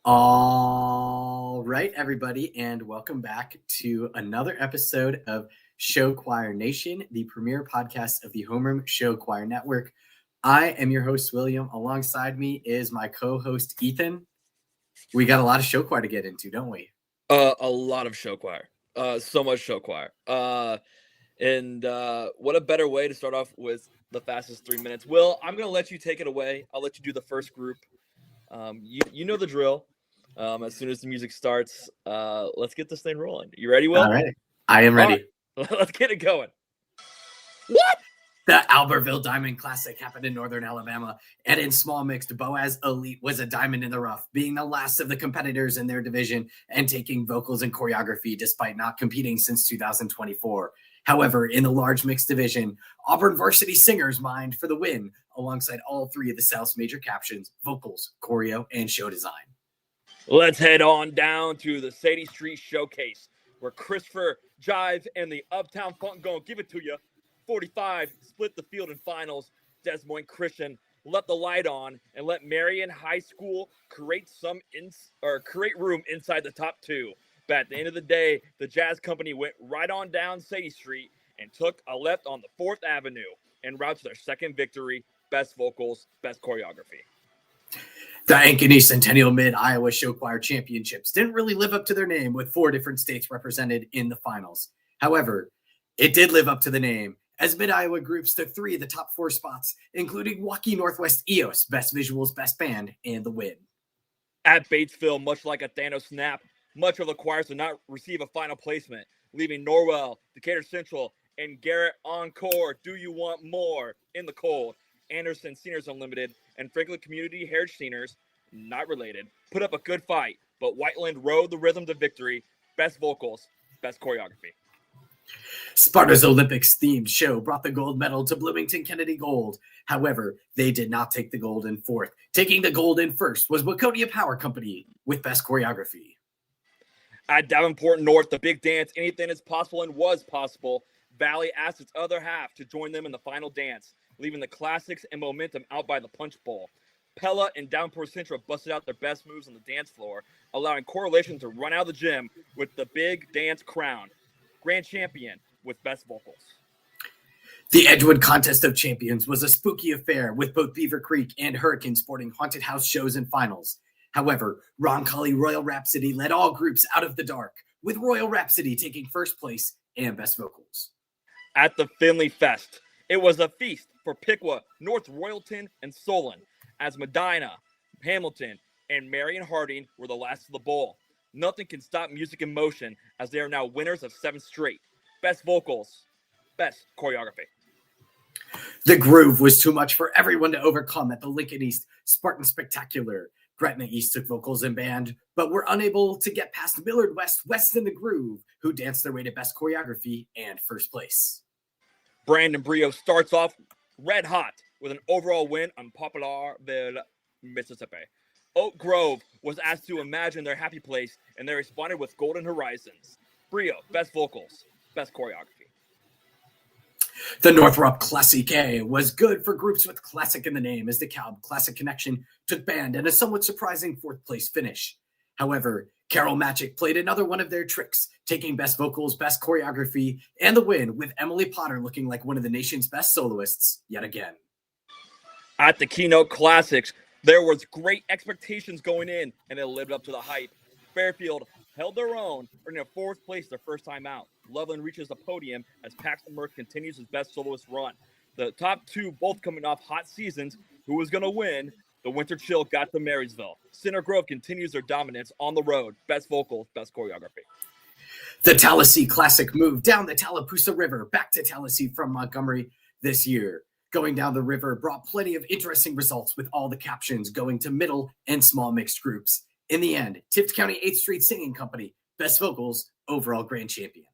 All right, everybody, and welcome back to another episode of Show Choir Nation, the premier podcast of the Homeroom Show Choir Network. I am your host, William. Alongside me is my co-host, Ethan. We got a lot of show choir to get into, don't we? A lot of show choir. So much show choir. And what a better way to start off with the fastest 3 minutes. Will, I'm going to let you take it away. I'll let you do the first group. You know the drill. As soon as the music starts, let's get this thing rolling. You ready, Will? All right. I am ready. Right. Let's get it going. What? The Albertville Diamond Classic happened in Northern Alabama, and in small mixed, Boaz Elite was a diamond in the rough, being the last of the competitors in their division and taking vocals and choreography despite not competing since 2024. However, in the large mixed division, Auburn Varsity Singers mined for the win, alongside all three of the South's major captions, vocals, choreo, and show design. Let's head on down to the Sadie Street Showcase, where Christopher Jive and the Uptown Funk gonna give it to you. 45 split the field in finals. Des Moines Christian let the light on and let Marion High School create room inside the top two. But at the end of the day, the Jazz Company went right on down Sadie Street and took a left on the 4th Avenue en route to their second victory. Best vocals, best choreography. The Ankeny Centennial Mid-Iowa Show Choir Championships didn't really live up to their name, with 4 different states represented in the finals. However, it did live up to the name, as Mid-Iowa groups took 3 of the top 4 spots, including Waukee Northwest EOS, Best Visuals, Best Band, and the win. At Batesville, much like a Thanos snap, much of the choirs did not receive a final placement, leaving Norwell, Decatur Central, and Garrett Encore, Do You Want More, in the cold. Anderson Seniors Unlimited and Franklin Community Heritage Seniors, not related, put up a good fight, but Whiteland rode the rhythm to victory. Best vocals, best choreography. Sparta's Olympics-themed show brought the gold medal to Bloomington Kennedy Gold. However, they did not take the gold in 4th. Taking the gold in 1st was Waconia Power Company with best choreography. At Davenport North, the big dance, anything is possible and was possible. Valley asked its other half to join them in the final dance, leaving the classics and momentum out by the punch bowl. Pella and Davenport Central busted out their best moves on the dance floor, allowing Correlation to run out of the gym with the big dance crown. Grand champion with best vocals. The Edgewood Contest of Champions was a spooky affair, with both Beaver Creek and Hurricane sporting haunted house shows and finals. However, Roncalli Royal Rhapsody led all groups out of the dark, with Royal Rhapsody taking 1st place and best vocals. At the Finley Fest, it was a feast for Piqua, North Royalton, and Solon, as Medina, Hamilton, and Marion Harding were the last of the bowl. Nothing can stop music in motion, as they are now winners of 7 straight. Best vocals, best choreography. The groove was too much for everyone to overcome at the Lincoln East Spartan Spectacular. Gretna East took vocals and band, but were unable to get past Millard West in the Groove, who danced their way to best choreography and 1st place. Brandon Brio starts off red hot with an overall win on Poplarville, Mississippi. Oak Grove was asked to imagine their happy place, and they responded with Golden Horizons. Brio, best vocals, best choreography. The Northrop Classic A was good for groups with classic in the name, as the DeKalb Classic Connection took band and a somewhat surprising 4th place finish. However, Carroll Magic played another one of their tricks, taking best vocals, best choreography, and the win, with Emily Potter looking like one of the nation's best soloists yet again. At the Keynote Classics, there was great expectations going in, and it lived up to the hype. Fairfield held their own, earning a 4th place their first time out. Loveland reaches the podium as Paxton Murph continues his best soloist run. The top 2 both coming off hot seasons. Who was going to win? The Winter Chill got to Marysville. Center Grove continues their dominance on the road. Best vocals, best choreography. The Tallahassee Classic moved down the Tallapoosa River back to Tallahassee from Montgomery this year. Going down the river brought plenty of interesting results, with all the captions going to middle and small mixed groups. In the end, Tift County 8th Street Singing Company, best vocals, overall grand champion.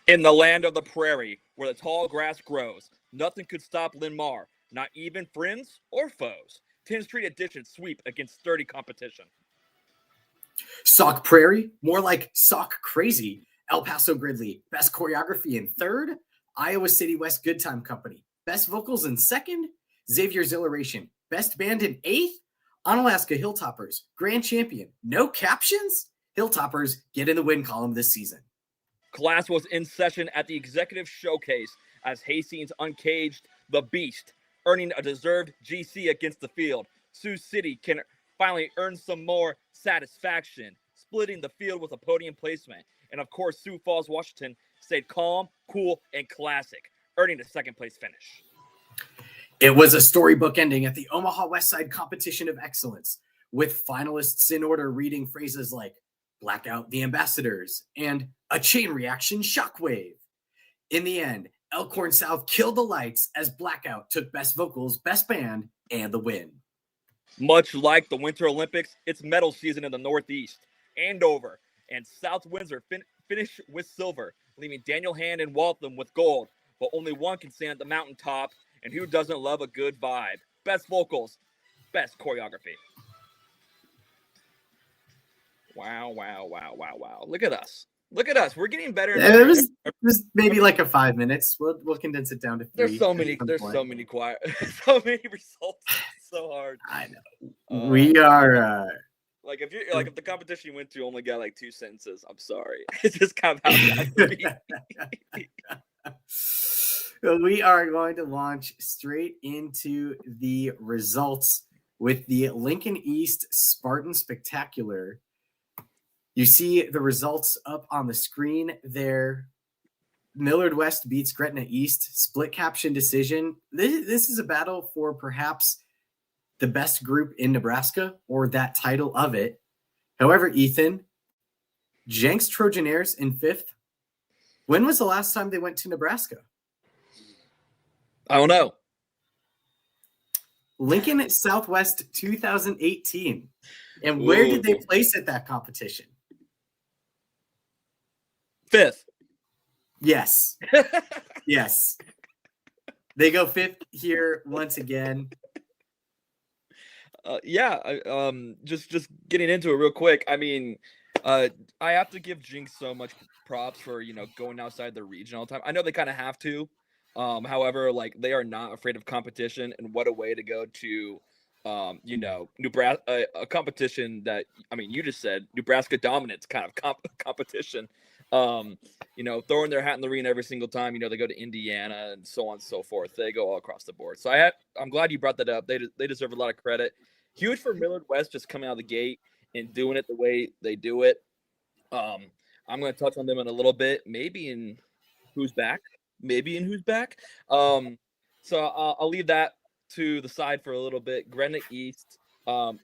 In the land of the prairie, where the tall grass grows, nothing could stop Lynn Marr, not even friends or foes. 10th Street Edition sweep against sturdy competition. Sauk Prairie, more like Sauk Crazy. El Paso Gridley, best choreography in 3rd. Iowa City West Good Time Company, best vocals in 2nd. Xavier Exhilaration, best band in 8th. Onalaska Hilltoppers, grand champion. No captions? Hilltoppers get in the win column this season. Class was in session at the executive showcase as Hastings uncaged the beast, earning a deserved GC against the field. Sioux City can finally earn some more satisfaction, splitting the field with a podium placement. And of course, Sioux Falls, Washington stayed calm, cool, and classic, earning a second place finish. It was a storybook ending at the Omaha Westside Competition of Excellence, with finalists in order reading phrases like blackout the ambassadors and a chain reaction shockwave. In the end, Elkhorn South killed the lights as Blackout took best vocals, best band, and the win. Much like the Winter Olympics, it's medal season in the Northeast. Andover and South Windsor finish with silver, leaving Daniel Hand and Waltham with gold. But only one can stand at the mountaintop, and who doesn't love a good vibe? Best vocals, best choreography. Wow, wow, wow, wow, wow. Look at us. Look at us. We're getting better. It was maybe like a 5 minutes. We'll condense it down to 3. There's so many quiet, so many results. It's so hard. I know. We are like if you're like if the competition you went to only got like 2 sentences, I'm sorry. It's just kind of how it has to be. We are going to launch straight into the results with the Lincoln East Spartan Spectacular. You see the results up on the screen there. Millard West beats Gretna East, split caption decision. This is a battle for perhaps the best group in Nebraska, or that title of it. However, Ethan, Jenks Trojaneers in 5th. When was the last time they went to Nebraska? I don't know. Lincoln Southwest 2018. And where did they place at that competition? 5th. Yes. Yes. They go 5th here once again. Just getting into it real quick. I mean, I have to give Jinx so much props for, going outside the region all the time. I know they kind of have to. However, like they are not afraid of competition, and what a way to go to, Nebraska, a competition that, I mean, you just said Nebraska dominance kind of competition. Throwing their hat in the ring every single time. They go to Indiana and so on and so forth. They go all across the board. So I'm glad you brought that up. They deserve a lot of credit. Huge for Millard West just coming out of the gate and doing it the way they do it. I'm going to touch on them in a little bit, maybe in Who's Back. So I'll leave that to the side for a little bit. Gretna East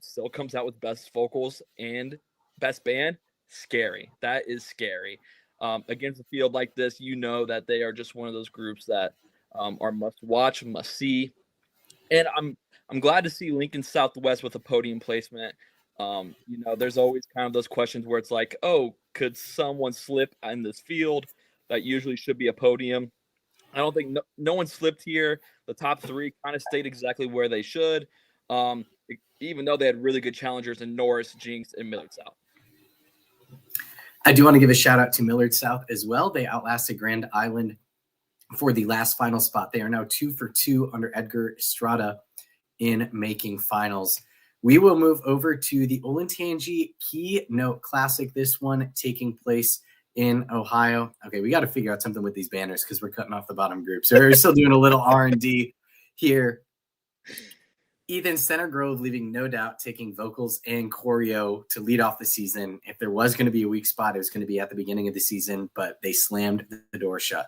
still comes out with best vocals and best band. Scary. That is scary. Against a field like this, that they are just one of those groups that are must watch, must see. And I'm glad to see Lincoln Southwest with a podium placement. There's always kind of those questions where it's like, oh, could someone slip in this field that usually should be a podium? I don't think no one slipped here. The top 3 kind of stayed exactly where they should, even though they had really good challengers in Norris, Jinx, and Millard South. I do want to give a shout out to Millard South as well. They outlasted Grand Island for the last final spot. They are now 2 for 2 under Edgar Estrada in making finals. We will move over to the Olentangy Keynote Classic. This one taking place in Ohio. Okay, we got to figure out something with these banners because we're cutting off the bottom group. So we're still doing a little R&D here. Ethan Center Grove leaving no doubt, taking vocals and choreo to lead off the season. If there was going to be a weak spot, it was going to be at the beginning of the season, but they slammed the door shut.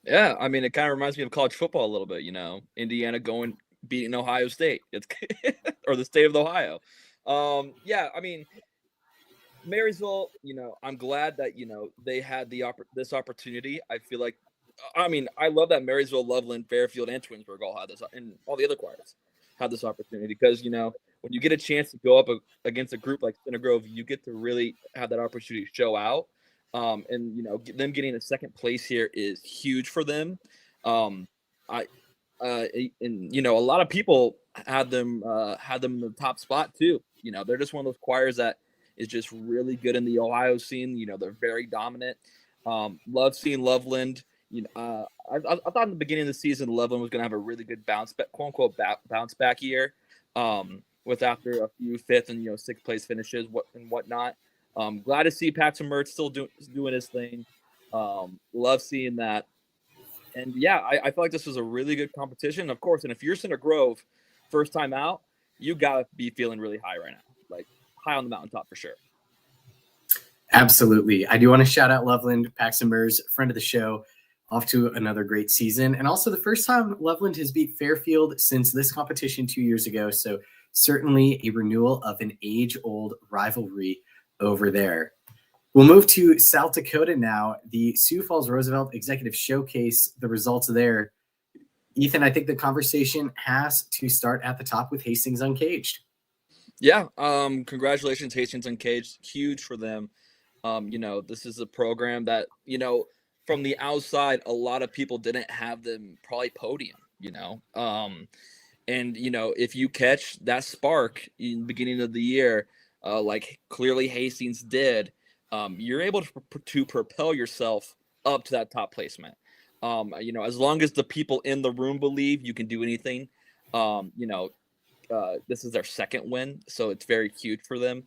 Yeah, I mean, it kind of reminds me of college football a little bit, Indiana beating Ohio State. It's or the state of Ohio. I mean, Marysville, I'm glad that, they had this opportunity. I feel like, I love that Marysville, Loveland, Fairfield, and Twinsburg all had this, and all the other choirs had this opportunity because, when you get a chance to go up against a group like Center Grove, you get to really have that opportunity to show out. And, them getting a second place here is huge for them. And a lot of people had them in the top spot too. They're just one of those choirs that is just really good in the Ohio scene. They're very dominant. Love seeing Loveland. I thought in the beginning of the season, Loveland was going to have a really good bounce back, quote unquote, bounce back year. with after a few fifth and sixth place finishes and whatnot. Glad to see Paxton Mertz still doing his thing. Love seeing that. And yeah, I feel like this was a really good competition. Of course, and if you're Center Grove, first time out, you gotta be feeling really high right now, like high on the mountaintop for sure. Absolutely. I do want to shout out Loveland, Paxton Mertz, friend of the show, off to another great season. And also the first time Loveland has beat Fairfield since this competition 2 years ago. So certainly a renewal of an age-old rivalry over there. We'll move to South Dakota now. The Sioux Falls Roosevelt Executive Showcase, the results there. Ethan, I think the conversation has to start at the top with Hastings Uncaged. Yeah. Congratulations, Hastings Uncaged. Huge for them. This is a program that, from the outside, a lot of people didn't have them probably podium, and, if you catch that spark in the beginning of the year, like clearly Hastings did, you're able to propel yourself up to that top placement. As long as the people in the room believe you can do anything, this is their second win, so it's very huge for them.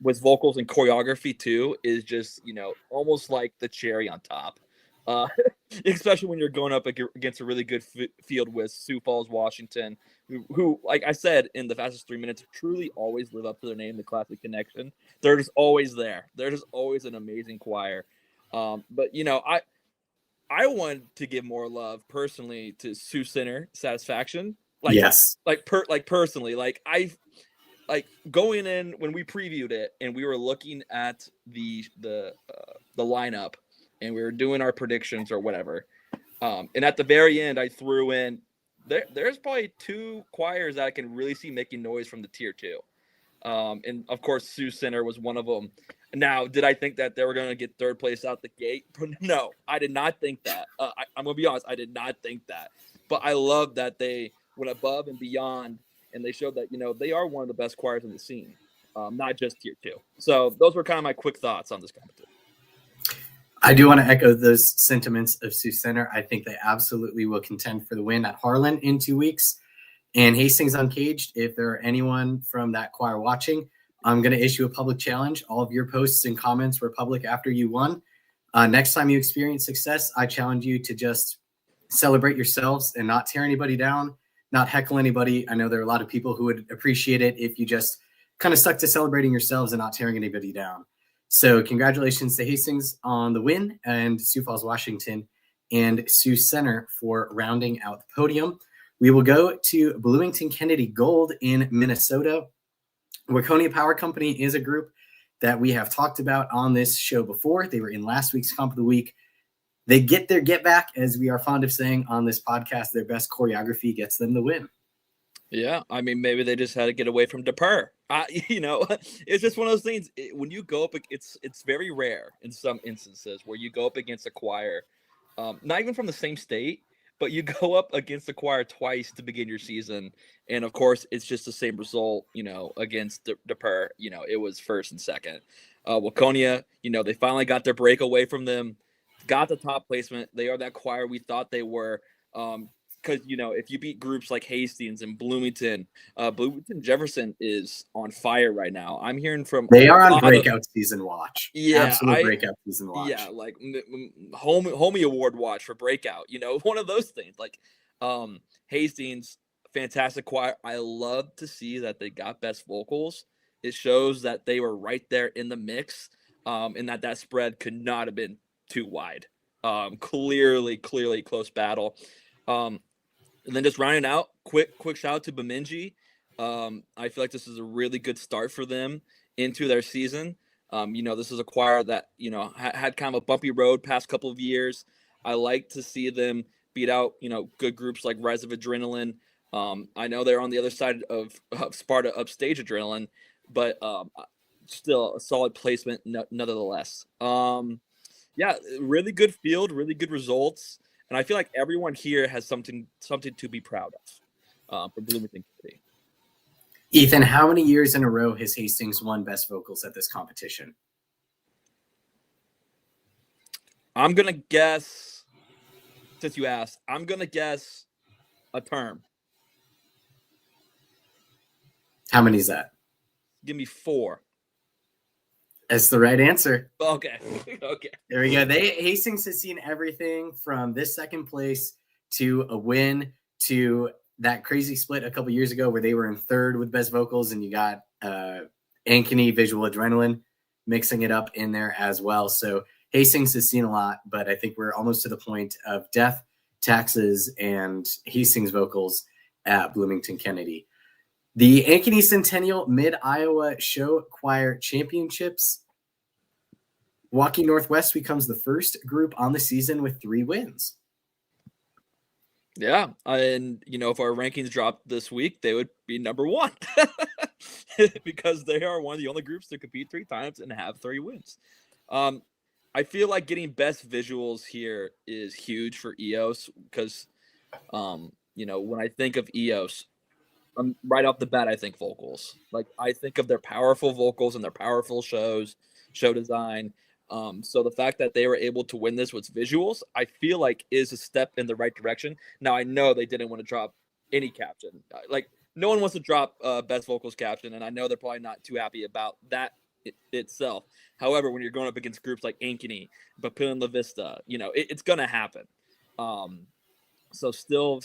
With vocals and choreography too is just almost like the cherry on top, especially when you're going up against a really good field with Sioux Falls, Washington, who, like I said in the fastest 3 minutes, truly always live up to their name, the Classic Connection. They're just always there. They're just always an amazing choir. But I want to give more love personally to Sioux Center Satisfaction. Yes. Personally, going in when we previewed it and we were looking at the lineup and we were doing our predictions or whatever. And at the very end, I threw in there's probably 2 choirs that I can really see making noise from the tier 2. And of course, Sioux Center was one of them. Now, did I think that they were going to get third place out the gate? No, I did not think that. I'm going to be honest, I did not think that. But I love that they went above and beyond, and they showed that, they are one of the best choirs in the scene, not just tier 2. So those were kind of my quick thoughts on this competition. I do want to echo those sentiments of Sioux Center. I think they absolutely will contend for the win at Harlan in 2 weeks. And Hastings Uncaged, if there are anyone from that choir watching, I'm going to issue a public challenge. All of your posts and comments were public after you won. Next time you experience success, I challenge you to just celebrate yourselves and not tear anybody down, not heckle anybody. I know there are a lot of people who would appreciate it if you just kind of stuck to celebrating yourselves and not tearing anybody down. So congratulations to Hastings on the win, and Sioux Falls, Washington, and Sioux Center for rounding out the podium. We will go to Bloomington Kennedy Gold in Minnesota. Waconia Power Company is a group that we have talked about on this show before. They were in last week's Comp of the Week. They get their get back, as we are fond of saying on this podcast. Their best choreography gets them the win. Yeah, I mean, maybe they just had to get away from Depur. It's just one of those things. When you go up, it's very rare in some instances where you go up against a choir, not even from the same state, but you go up against the choir twice to begin your season. And of course, it's just the same result, against Depur. It was first and second. Waconia, they finally got their break away from them, got the top placement. They are that choir we thought they were. Because, if you beat groups like Hastings and Bloomington Jefferson is on fire right now. I'm hearing from they are on breakout season watch. Yeah, absolute breakout season watch. Yeah, like homie award watch for breakout. One of those things. Like Hastings, fantastic choir. I love to see that they got best vocals. It shows that they were right there in the mix, and that spread could not have been too wide. Clearly close battle. And then just rounding out, quick shout out to Bemidji. I feel like this is a really good start for them into their season. This is a choir that, had kind of a bumpy road past couple of years. I like to see them beat out, good groups like Rise of Adrenaline. I know they're on the other side of Sparta Upstage Adrenaline, but still a solid placement nonetheless. Yeah, really good field, really good results. And I feel like everyone here has something to be proud of for Bloomington Kennedy. Ethan, how many years in a row has Hastings won best vocals at this competition? I'm going to guess, since you asked, I'm going to guess a term. How many is that? Give me 4. That's the right answer. Okay. Okay. There we go. Hastings has seen everything from this second place to a win to that crazy split a couple years ago where they were in third with best vocals, and you got Ankeny Visual Adrenaline mixing it up in there as well. So Hastings has seen a lot, but I think we're almost to the point of Death, Taxes, and Hastings vocals at Bloomington Kennedy. The Ankeny Centennial Mid-Iowa Show Choir Championships. Waukee Northwest becomes the first group on the season with 3 wins. Yeah, and if our rankings dropped this week, they would be number 1 because they are one of the only groups to compete 3 times and have 3 wins. I feel like getting best visuals here is huge for EOS because, when I think of EOS, right off the bat, I think vocals. Like I think of their powerful vocals and their powerful show design. So the fact that they were able to win this with visuals, I feel like is a step in the right direction. Now I know they didn't want to drop any caption. Like no one wants to drop best vocals caption, and I know they're probably not too happy about that itself. However, when you're going up against groups like Ankeny, Papillion La Vista, it's gonna happen. So still,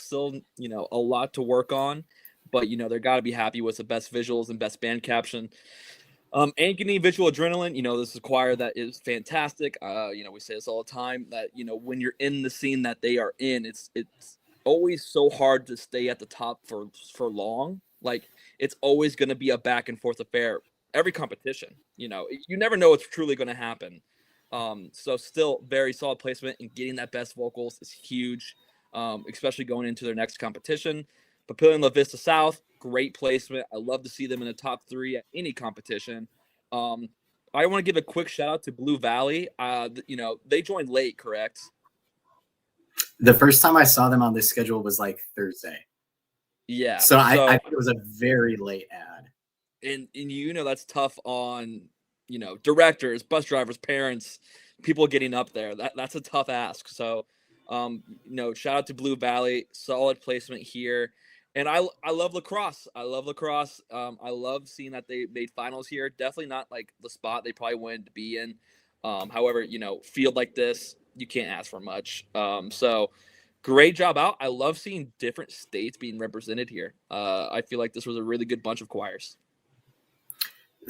a lot to work on, but they're got to be happy with the best visuals and best band caption. Ankeny Visual Adrenaline, this is a choir that is fantastic. We say this all the time that, when you're in the scene that they are in, it's always so hard to stay at the top for long. Like it's always going to be a back and forth affair. Every competition, you never know what's truly going to happen. So still very solid placement, and getting that best vocals is huge, especially going into their next competition. Papillion La Vista South, great placement. I love to see them in the top 3 at any competition. I want to give a quick shout out to Blue Valley. They joined late, correct? The first time I saw them on this schedule was like Thursday. Yeah. So I think it was a very late ad. And that's tough on, directors, bus drivers, parents, people getting up there. That's a tough ask. So, shout out to Blue Valley, solid placement here. And I love lacrosse. I love seeing that they made finals here. Definitely not like the spot they probably wanted to be in. However, field like this, you can't ask for much. So great job out. I love seeing different states being represented here. I feel like this was a really good bunch of choirs.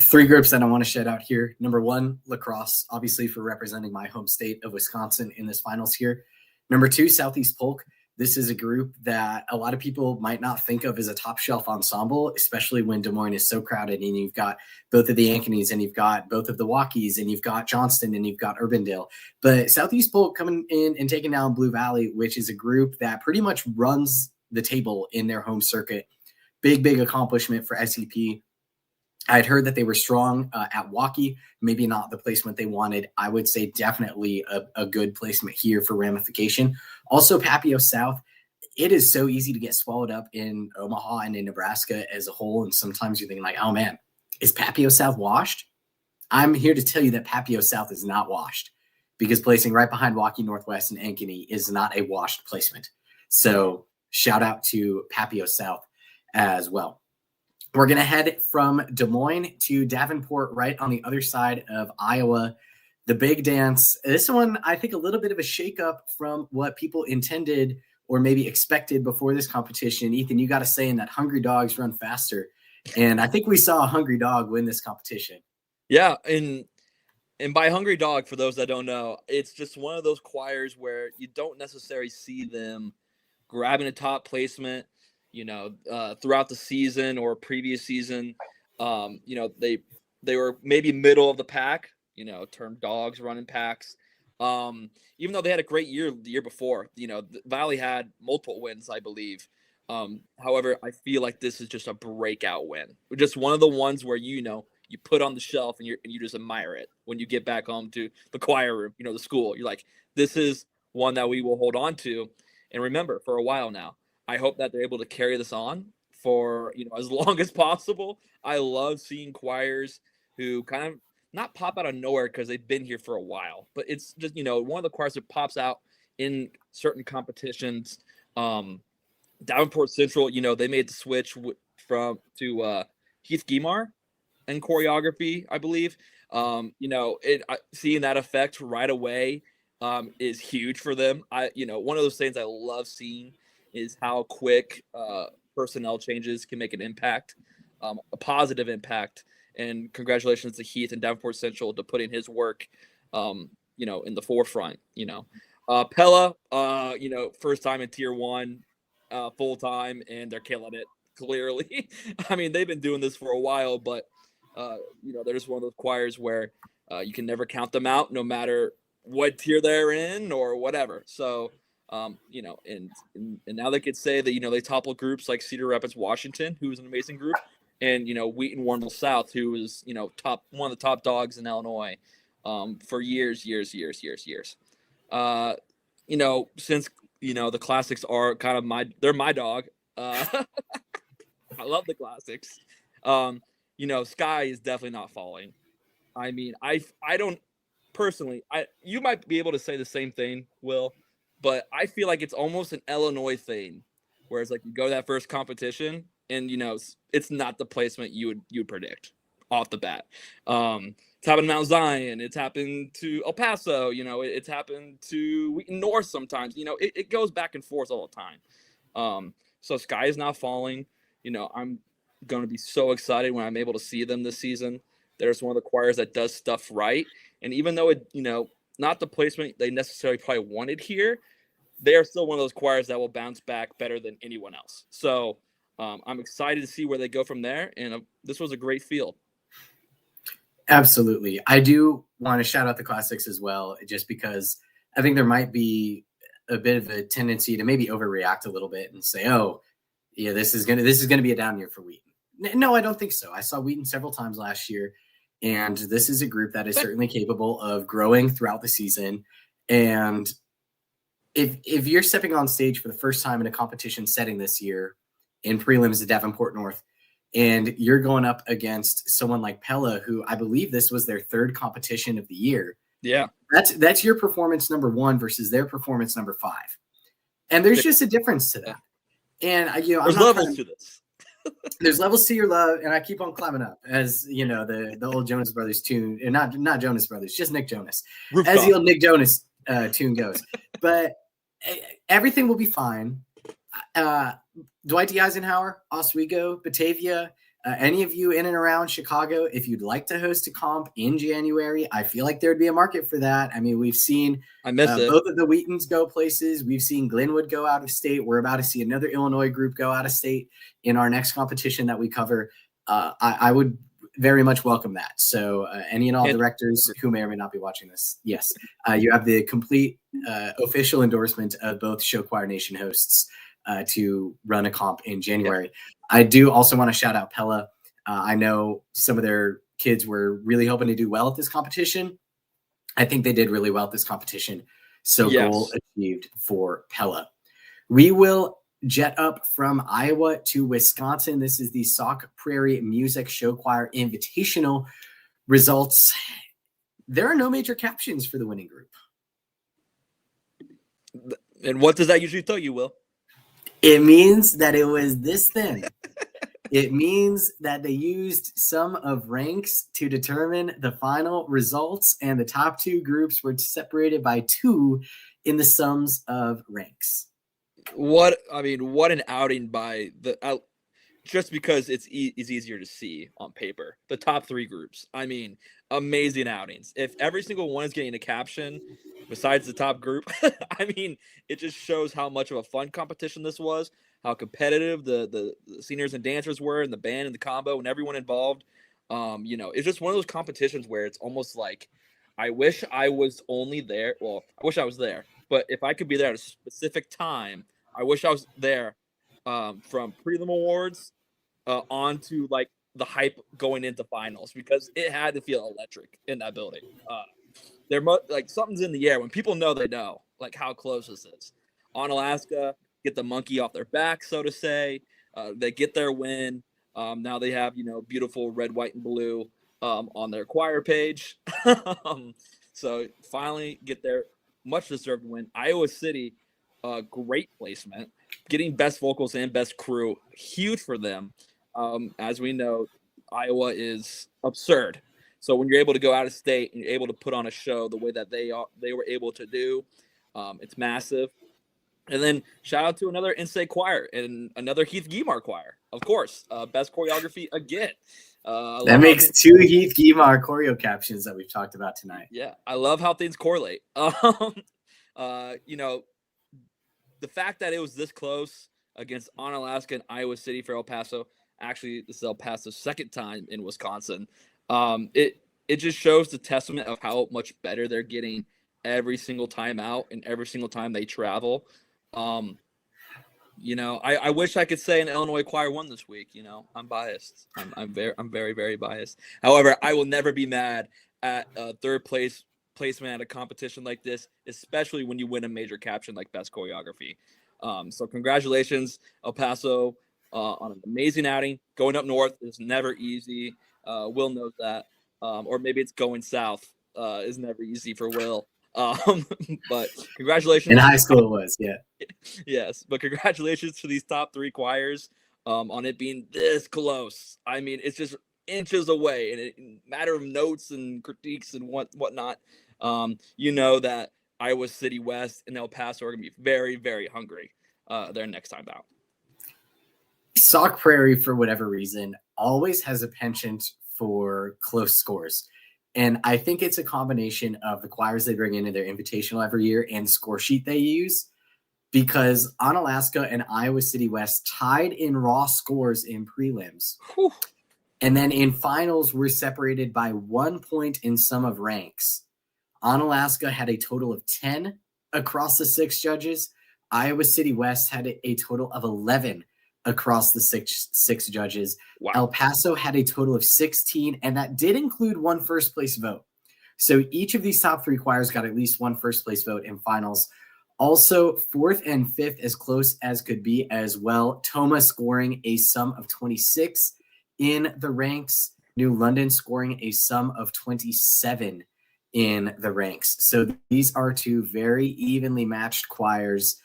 3 groups that I want to shout out here. Number 1, lacrosse, obviously for representing my home state of Wisconsin in this finals here. Number 2, Southeast Polk. This is a group that a lot of people might not think of as a top shelf ensemble, especially when Des Moines is so crowded and you've got both of the Ankenys and you've got both of the Waukees and you've got Johnston and you've got Urbandale. But Southeast Polk coming in and taking down Blue Valley, which is a group that pretty much runs the table in their home circuit. Big accomplishment for SEP. I'd heard that they were strong at Waukee, maybe not the placement they wanted. I would say definitely a good placement here for ramification. Also, Papio South, it is so easy to get swallowed up in Omaha and in Nebraska as a whole. And sometimes you're thinking like, oh man, is Papio South washed? I'm here to tell you that Papio South is not washed, because placing right behind Waukee Northwest and Ankeny is not a washed placement. So shout out to Papio South as well. We're going to head from Des Moines to Davenport, right on the other side of Iowa. The big dance. This one, I think, a little bit of a shakeup from what people intended or maybe expected before this competition. Ethan, you got to say in that hungry dogs run faster. And I think we saw a hungry dog win this competition. Yeah, and by hungry dog, for those that don't know, it's just one of those choirs where you don't necessarily see them grabbing a top placement, throughout the season or previous season. They were maybe middle of the pack, termed dogs running packs. Even though they had a great year the year before, the Valley had multiple wins, I believe. However, I feel like this is just a breakout win. Just one of the ones where, you put on the shelf and you just admire it when you get back home to the choir room, the school. You're like, this is one that we will hold on to and remember for a while now. I hope that they're able to carry this on for, as long as possible. I love seeing choirs who kind of not pop out of nowhere because they've been here for a while, but it's just, one of the choirs that pops out in certain competitions. Davenport Central, they made the switch to Heath Guimar and choreography, I believe. Seeing that effect right away is huge for them. One of those things I love seeing is how quick personnel changes can make an impact, a positive impact. And congratulations to Heath and Davenport Central to putting his work, in the forefront. Pella, first time in Tier 1, full time, and they're killing it. Clearly, I mean, they've been doing this for a while, but they're just one of those choirs where you can never count them out, no matter what tier they're in or whatever. So, and now they could say that they topple groups like Cedar Rapids, Washington, who's an amazing group, and Wheaton Warrenville South, who is one of the top dogs in Illinois for years. Since the classics are kind of they're my dog. I love the classics. Sky is definitely not falling. I mean, I don't personally. You might be able to say the same thing, Will, but I feel like it's almost an Illinois thing, whereas like you go to that first competition and it's not the placement you would predict off the bat. It's happened to Mount Zion. It's happened to El Paso. It's happened to Wheaton North sometimes. It goes back and forth all the time. So Sky is not falling. I'm going to be so excited when I'm able to see them this season. There's one of the choirs that does stuff right. And even though it, not the placement they necessarily probably wanted here, they are still one of those choirs that will bounce back better than anyone else. So I'm excited to see where they go from there. And this was a great field. Absolutely. I do want to shout out the classics as well, just because I think there might be a bit of a tendency to maybe overreact a little bit and say, oh, yeah, this is gonna be a down year for Wheaton. No, I don't think so. I saw Wheaton several times last year, and this is a group that is certainly capable of growing throughout the season. And if you're stepping on stage for the first time in a competition setting this year in prelims at Davenport North, and you're going up against someone like Pella, who I believe this was their third competition of the year. Yeah, that's your performance number 1 versus their performance number 5, and there's just a difference to that. And there's levels to this. There's levels to your love, and I keep on climbing up, as the old Jonas Brothers tune, and not Jonas Brothers, just Nick Jonas, Rooftop. As the old Nick Jonas tune goes. But everything will be fine. Dwight D. Eisenhower, Oswego, Batavia, any of you in and around Chicago, if you'd like to host a comp in January, I feel like there'd be a market for that. I mean, we've seen both of the Wheatons go places. We've seen Glenwood go out of state. We're about to see another Illinois group go out of state in our next competition that we cover. I would very much welcome that. So any and all directors who may or may not be watching this, yes, you have the complete official endorsement of both Show Choir Nation hosts to run a comp in January. Yeah. I do also want to shout out Pella. I know some of their kids were really hoping to do well at this competition. I think they did really well at this competition. So goal achieved for Pella. We will jet up from Iowa to Wisconsin. This is the Sauk Prairie Music Show Choir Invitational results. There are no major captions for the winning group. And what does that usually tell you, Will? It means that it was this thin. It means that they used sum of ranks to determine the final results, and the top 2 groups were separated by 2 in the sums of ranks. What an outing by just because it's easier to see on paper. The top 3 groups. I mean, amazing outings. If every single one is getting a caption besides the top group, I mean, it just shows how much of a fun competition this was, how competitive the seniors and dancers were, and the band and the combo and everyone involved. It's just one of those competitions where it's almost like, I wish I was only there. Well, I wish I was there, but if I could be there at a specific time, I wish I was there from prelim awards on to like the hype going into finals, because it had to feel electric in that building. Like something's in the air when people know they know like how close this is. Onalaska get the monkey off their back, so to say. They get their win. Now they have beautiful red, white, and blue on their choir page. So finally get their much deserved win. Iowa City, great placement, getting best vocals and best crew, huge for them. As we know, Iowa is absurd. So when you're able to go out of state and you're able to put on a show the way that they were able to do, it's massive. And then shout out to another in-state choir and another Heath Guimar choir, of course. Best choreography again. That makes 2 Heath Guimar choreo captions that we've talked about tonight. Yeah, I love how things correlate. You know, the fact that it was this close against Onalaska and Iowa City for El Paso. Actually, this is El Paso's second time in Wisconsin. It just shows the testament of how much better they're getting every single time out and every single time they travel. You know, I wish I could say an Illinois choir won this week. You know, I'm biased. I'm very, very biased. However, I will never be mad at third placement at a competition like this, especially when you win a major caption like best choreography. So congratulations, El Paso, on an amazing outing. Going up north is never easy. Will knows that. Or maybe it's going south is never easy for Will. But congratulations. In high school it was, yeah. Yes, but congratulations to these top 3 choirs on it being this close. I mean, it's just inches away, and in matter of notes and critiques and whatnot. You know that Iowa City West and El Paso are going to be very, very hungry their next time out. Sauk Prairie, for whatever reason, always has a penchant for close scores. And I think it's a combination of the choirs they bring into their invitational every year and the score sheet they use, because Onalaska and Iowa City West tied in raw scores in prelims. Whew. And then in finals, we're separated by 1 point in sum of ranks. Onalaska had a total of 10 across the 6 judges. Iowa City West had a total of 11 across the six judges. Wow. El Paso had a total of 16, and that did include 1 first place vote. So each of these top 3 choirs got at least 1 first place vote in finals. Also, 4th and 5th as close as could be as well. Toma scoring a sum of 26 in the ranks. New London scoring a sum of 27 in the ranks. So these are 2 very evenly matched choirs.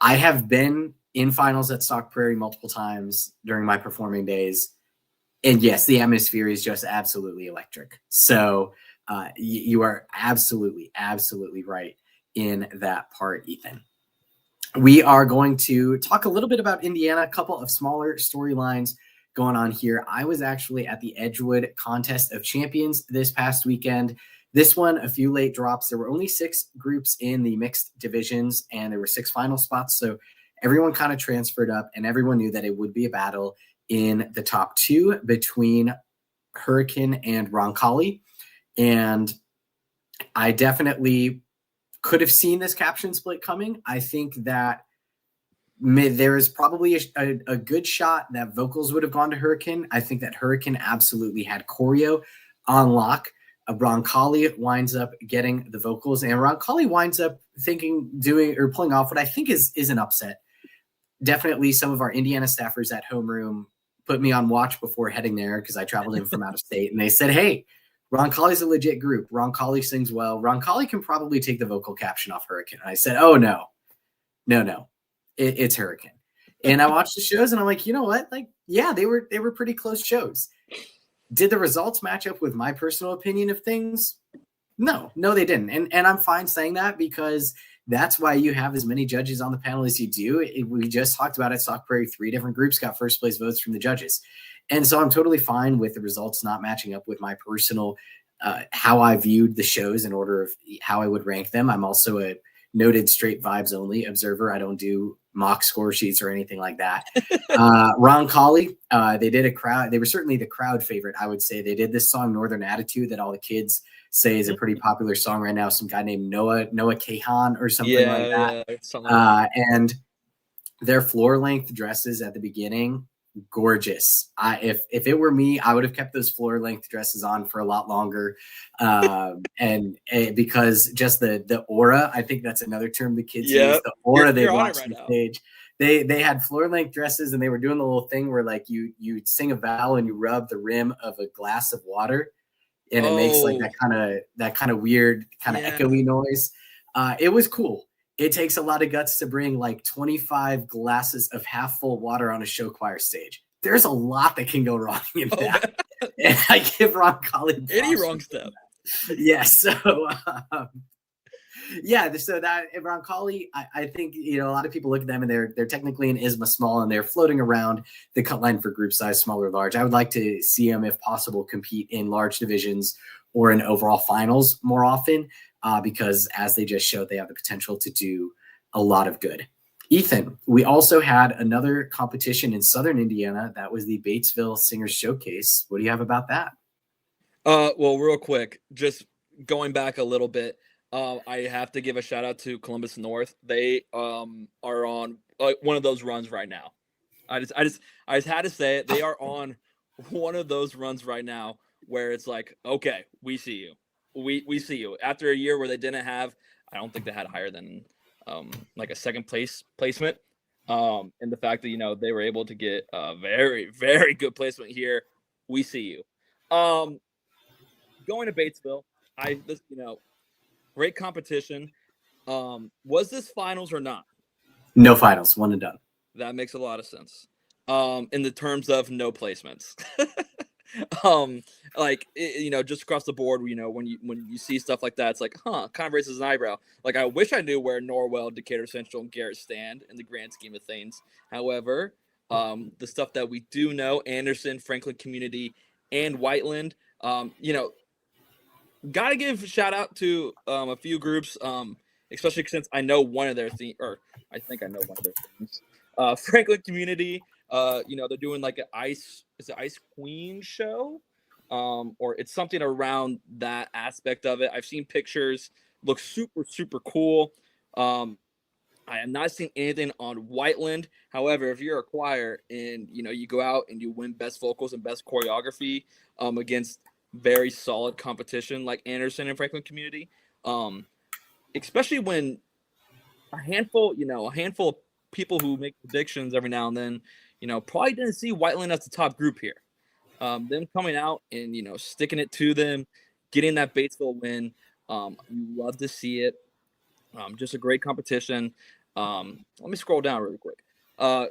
I have been in finals at Sauk Prairie multiple times during my performing days. And yes, the atmosphere is just absolutely electric. So you are absolutely, absolutely right in that part, Ethan. We are going to talk a little bit about Indiana, a couple of smaller storylines going on here. I was actually at the Edgewood Contest of Champions this past weekend. This one, a few late drops. There were only 6 groups in the mixed divisions, and there were 6 final spots. So everyone kind of transferred up, and everyone knew that it would be a battle in the top 2 between Hurricane and Roncalli. And I definitely could have seen this caption split coming. I think that there is probably a good shot that vocals would have gone to Hurricane. I think that Hurricane absolutely had choreo on lock. Roncalli winds up getting the vocals, and Roncalli winds up pulling off what I think is an upset. Definitely some of our Indiana staffers at homeroom put me on watch before heading there because I traveled in from out of state, and they said, hey, Roncalli's a legit group. Roncalli sings well. Roncalli can probably take the vocal caption off Hurricane. And I said, oh, no. It's Hurricane. And I watched the shows, and I'm like, you know what? Like, yeah, they were pretty close shows. Did the results match up with my personal opinion of things? No, they didn't. And I'm fine saying that because that's why you have as many judges on the panel as you do. We just talked about it. Sauk Prairie, 3 different groups got first place votes from the judges. And so I'm totally fine with the results not matching up with my personal, how I viewed the shows in order of how I would rank them. I'm also a noted straight vibes only observer. I don't do mock score sheets or anything like that. Roncalli, they did a crowd. They were certainly the crowd favorite, I would say. They did this song Northern Attitude that all the kids say is a pretty popular song right now. Some guy named Noah Kahan or something like that. Yeah, and their floor length dresses at the beginning, gorgeous. If it were me, I would have kept those floor length dresses on for a lot longer. Because just the aura, I think that's another term the kids use, the aura they watch on stage. They had floor length dresses, and they were doing the little thing where like you sing a vowel and you rub the rim of a glass of water, and it makes like that kind of weird kind of echoey noise. It was cool. It takes a lot of guts to bring like 25 glasses of half full water on a show choir stage. there's a lot that can go wrong in Oh, that. And I give Roncalli any wrong step. Yes. So, yeah. So that Roncalli, I think, a lot of people look at them and they're technically an ISMA small and they're floating around the cut line for group size, small or large. I would like to see them, if possible, compete in large divisions or in overall finals more often, because as they just showed, they have the potential to do a lot of good. Ethan, we also had another competition in Southern Indiana. That was the Batesville Singers Showcase. What do you have about that? Well, real quick, just going back a little bit, I have to give a shout out to Columbus North. They are on one of those runs right now. I just had to say it. They are on one of those runs right now where it's like, okay, we see you. We see you. After a year where they didn't have, I don't think they had higher than like a second placement. And the fact that they were able to get a very, very good placement here, we see you. Going to Batesville, great competition. Was this finals or not? No finals, one and done. That makes a lot of sense. In the terms of no placements. Just across the board, when you see stuff like that, it's like, kind of raises an eyebrow. Like, I wish I knew where Norwell, Decatur Central, and Garrett stand in the grand scheme of things. However, the stuff that we do know, Anderson, Franklin Community, and Whiteland, got to give a shout out to a few groups, especially since I know one of their themes, or I think I know one of their themes. Franklin Community, they're doing like Ice Queen show, or it's something around that aspect of it. I've seen pictures, looks super, super cool. I have not seen anything on Whiteland. However, if you're a choir and you go out and you win best vocals and best choreography against very solid competition like Anderson and Franklin Community, especially when a handful of people who make predictions every now and then, probably didn't see Whiteland as the top group here. Them coming out and sticking it to them, getting that Batesville win, you love to see it. Just a great competition. Let me scroll down really quick.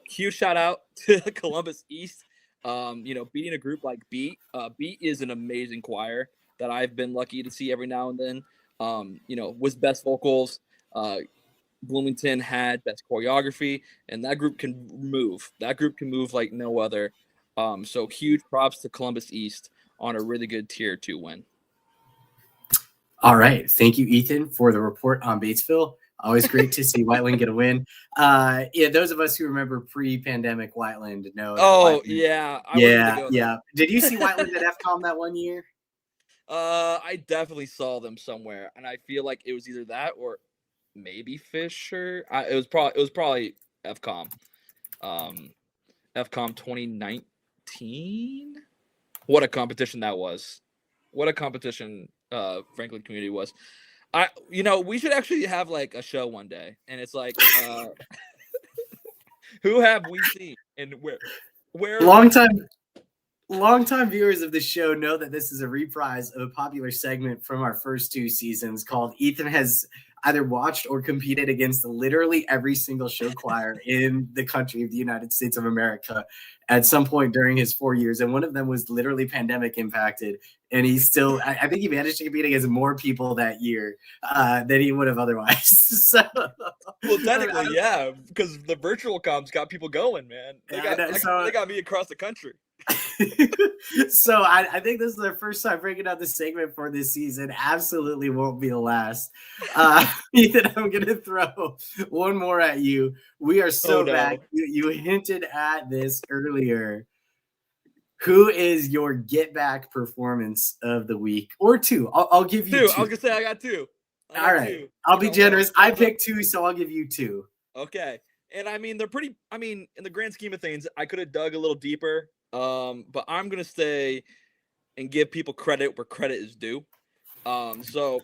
Huge shout out to Columbus East. Beating a group like Beat. Beat is an amazing choir that I've been lucky to see every now and then. With best vocals, Bloomington had best choreography, and that group can move. That group can move like no other. So huge props to Columbus East on a really good Tier 2 win. All right. Thank you, Ethan, for the report on Batesville. Always great to see Whiteland get a win. Those of us who remember pre-pandemic Whiteland know. Oh, Whiteland, yeah. Yeah. Did you see Whiteland at FCOM that one year? I definitely saw them somewhere, and I feel like it was either that or maybe Fisher. It was probably FCOM. FCOM 2019. What a competition that was! What a competition Franklin Community was. We should actually have like a show one day, and it's like, who have we seen and where? Longtime viewers of the show know that this is a reprise of a popular segment from our first two seasons called Ethan Has Either Watched or Competed Against Literally Every Single Show Choir in the country of the United States of America at some point during his 4 years. And one of them was literally pandemic impacted. And he's still, I think he managed to compete against more people that year than he would have otherwise. So, well, technically, yeah, because the virtual comms got people going, man. They got me across the country. So I think this is the first time breaking out the segment for this season. Absolutely won't be the last. Ethan, I'm going to throw one more at you. We are back. You hinted at this earlier. Who is your get back performance of the week? Or two. I'll give you two. I was going to say I got two. All right. I'll be generous. I picked two, so I'll give you two. Okay. And they're pretty, in the grand scheme of things, I could have dug a little deeper. But I'm going to stay and give people credit where credit is due. So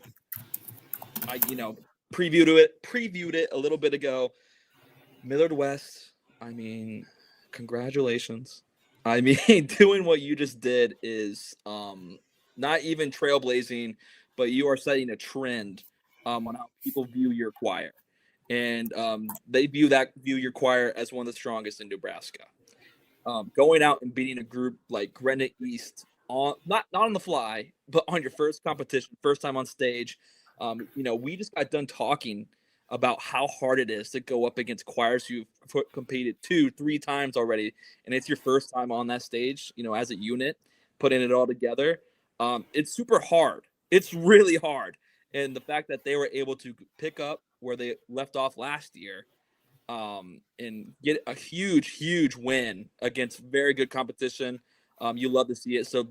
I, previewed it a little bit ago. Millard West, congratulations. Doing what you just did is not even trailblazing, but you are setting a trend on how people view your choir. And they view your choir as one of the strongest in Nebraska. going out and beating a group like Grenada East on not on the fly, but on your first competition, first time on stage. We just got done talking about how hard it is to go up against choirs who've competed 2-3 times already, and it's your first time on that stage, as a unit, putting it all together. It's super hard. It's really hard. And the fact that they were able to pick up where they left off last year, and get a huge win against very good competition. You love to see it. So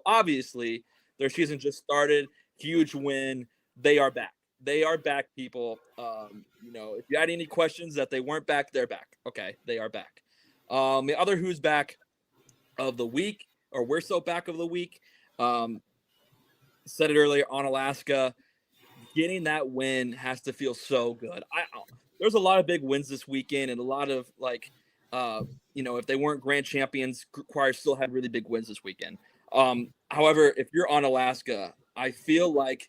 obviously their season just started. Huge win. They are back. They are back, people. If you had any questions that they weren't back, they're back. Okay, they are back. The other who's back of the week, or we're so back of the week, said it earlier, Onalaska. Getting that win has to feel so good. There's a lot of big wins this weekend, and a lot of if they weren't grand champions, choir still had really big wins this weekend. However, if you're Onalaska, I feel like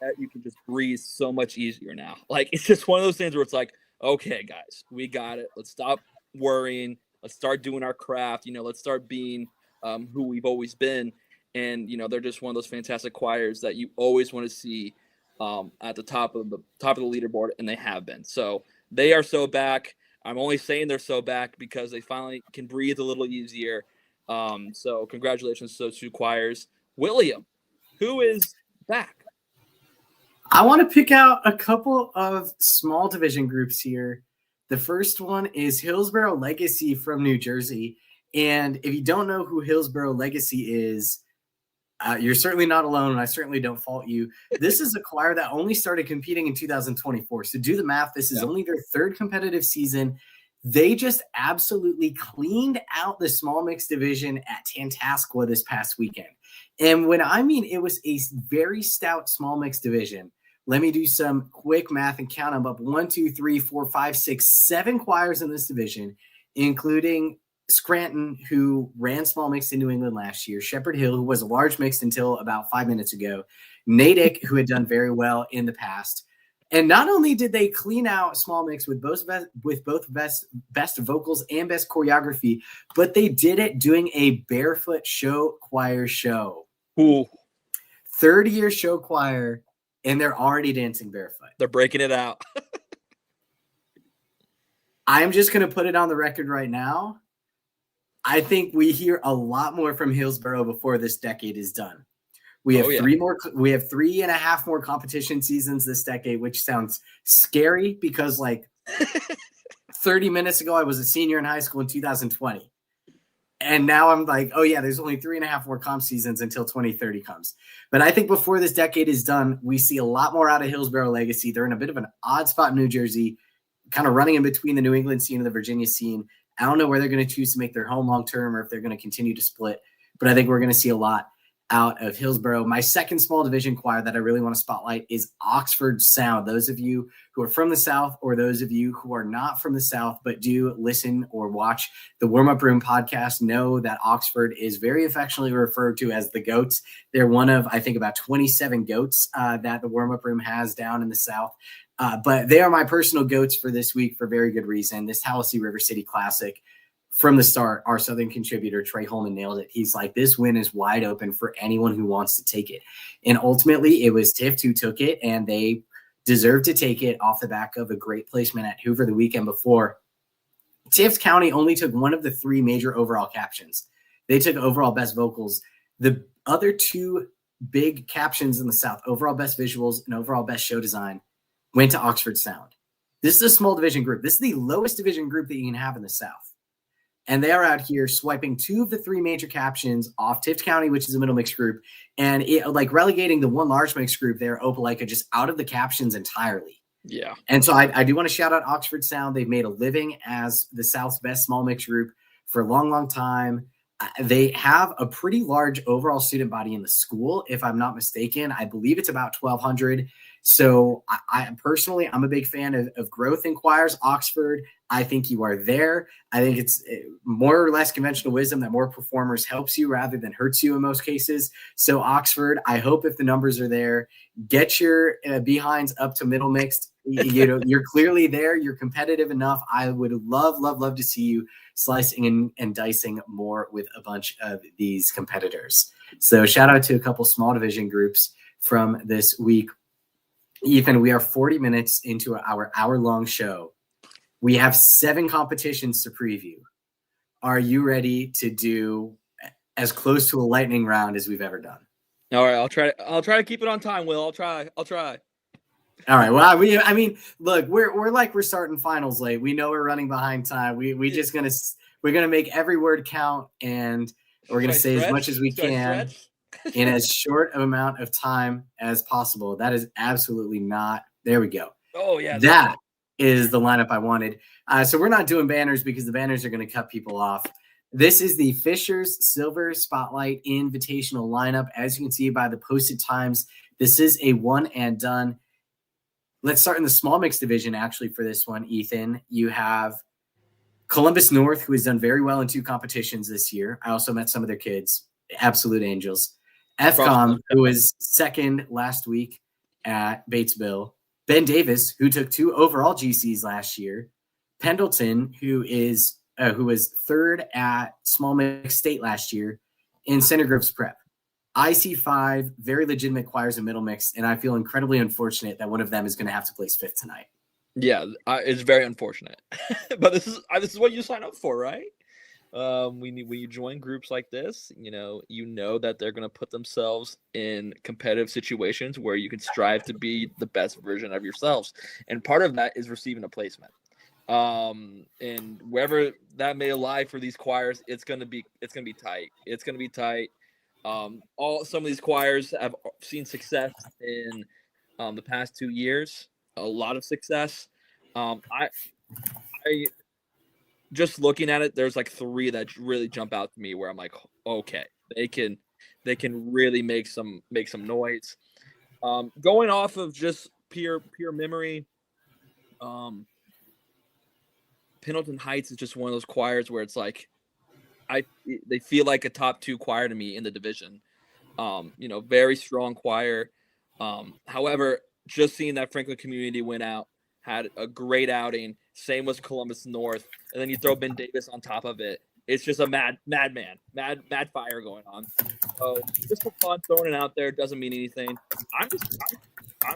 that you can just breathe so much easier now. Like, it's just one of those things where it's like, okay, guys, we got it. Let's stop worrying. Let's start doing our craft. Let's start being who we've always been. And they're just one of those fantastic choirs that you always want to see at the top of the leaderboard, and they have been. So they are so back. I'm only saying they're so back because they finally can breathe a little easier. So congratulations to those two choirs. William, who is back? I want to pick out a couple of small division groups here. The first one is Hillsborough Legacy from New Jersey. And if you don't know who Hillsborough Legacy is, you're certainly not alone, and I certainly don't fault you. This is a choir that only started competing in 2024. So do the math. This is only their third competitive season. They just absolutely cleaned out the small mixed division at Tantascwa this past weekend. And when I mean it was a very stout small mixed division, let me do some quick math and count them up. 1, 2, 3, 4, 5, 6, 7 choirs in this division, including Scranton, who ran small mixed in New England last year, Shepherd Hill, who was a large mixed until about 5 minutes ago, Natick, who had done very well in the past. And not only did they clean out small mix with both best vocals and best choreography, but they did it doing a barefoot show choir show. Ooh. Third-year show choir, and they're already dancing barefoot. They're breaking it out. I'm just going to put it on the record right now. I think we hear a lot more from Hillsborough before this decade is done. We have 3.5 more competition seasons this decade, which sounds scary because 30 minutes ago, I was a senior in high school in 2020. And now I'm like, oh yeah, there's only 3.5 more comp seasons until 2030 comes. But I think before this decade is done, we see a lot more out of Hillsborough Legacy. They're in a bit of an odd spot in New Jersey, kind of running in between the New England scene and the Virginia scene. I don't know where they're going to choose to make their home long-term or if they're going to continue to split, but I think we're going to see a lot out of Hillsborough. My second small division choir that I really want to spotlight is Oxford Sound. Those of you who are from the South, or those of you who are not from the South but do listen or watch the Warm Up Room podcast, know that Oxford is very affectionately referred to as the Goats. They're one of, I think, about 27 goats that the Warm Up Room has down in the South. But they are my personal goats for this week for very good reason. This Tallahassee River City Classic, from the start, our Southern contributor, Trey Holman, nailed it. He's like, this win is wide open for anyone who wants to take it. And ultimately, it was Tift who took it, and they deserved to take it off the back of a great placement at Hoover the weekend before. Tift County only took one of the 3 major overall captions. They took overall best vocals. The other 2 big captions in the South, overall best visuals and overall best show design, went to Oxford Sound. This is a small division group. This is the lowest division group that you can have in the South. And they are out here swiping 2 of the 3 major captions off Tift County, which is a middle mixed group, and relegating the one large mixed group there, Opelika, just out of the captions entirely. Yeah. And so I do want to shout out Oxford Sound. They've made a living as the South's best small mixed group for a long, long time. They have a pretty large overall student body in the school, if I'm not mistaken. I believe it's about 1,200. So I personally, I'm a big fan of growth in choirs. Oxford, I think you are there. I think it's more or less conventional wisdom that more performers helps you rather than hurts you in most cases. So Oxford, I hope if the numbers are there, get your behinds up to middle mixed. You're clearly there. You're competitive enough. I would love to see you slicing and dicing more with a bunch of these competitors. So shout out to a couple small division groups from this week. Ethan, we are 40 minutes into our hour-long show. We have 7 competitions to preview. Are you ready to do as close to a lightning round as we've ever done? All right, I'll try to keep it on time, Will. I'll try. All right. Well, look, we're starting finals late. We know we're running behind time. We're gonna make every word count, and we're gonna say as much as we can in as short of amount of time as possible. That is absolutely not. There we go. Oh yeah, that is the lineup I wanted. So we're not doing banners because the banners are going to cut people off. This is the Fishers Silver Spotlight Invitational lineup. As you can see by the posted times, this is a one and done. Let's start in the small mix division, actually, for this one, Ethan. You have Columbus North, who has done very well in 2 competitions this year. I also met some of their kids, absolute angels. FCOM, who was second last week at Batesville. Ben Davis, who took 2 overall GCs last year. Pendleton, who was third at Small Mix State last year. In Center Grove's Prep. I see 5 very legitimate choirs in middle mix, and I feel incredibly unfortunate that one of them is going to have to place 5th tonight. Yeah, it's very unfortunate. But this is what you sign up for, right? When you join groups like this, you know that they're going to put themselves in competitive situations where you can strive to be the best version of yourselves, and part of that is receiving a placement. And wherever that may lie for these choirs, it's gonna be tight. It's gonna be tight. Some of these choirs have seen success in the past 2 years. A lot of success. I just looking at it, there's like 3 that really jump out to me where I'm like, okay, they can really make some noise. Going off of just pure memory, Pendleton Heights is just one of those choirs where it's like they feel like a top 2 choir to me in the division. Very strong choir. However, just seeing that Franklin community went out, had a great outing. Same was Columbus North, and then you throw Ben Davis on top of it. It's just a mad fire going on. So just for fun, throwing it out there doesn't mean anything. I'm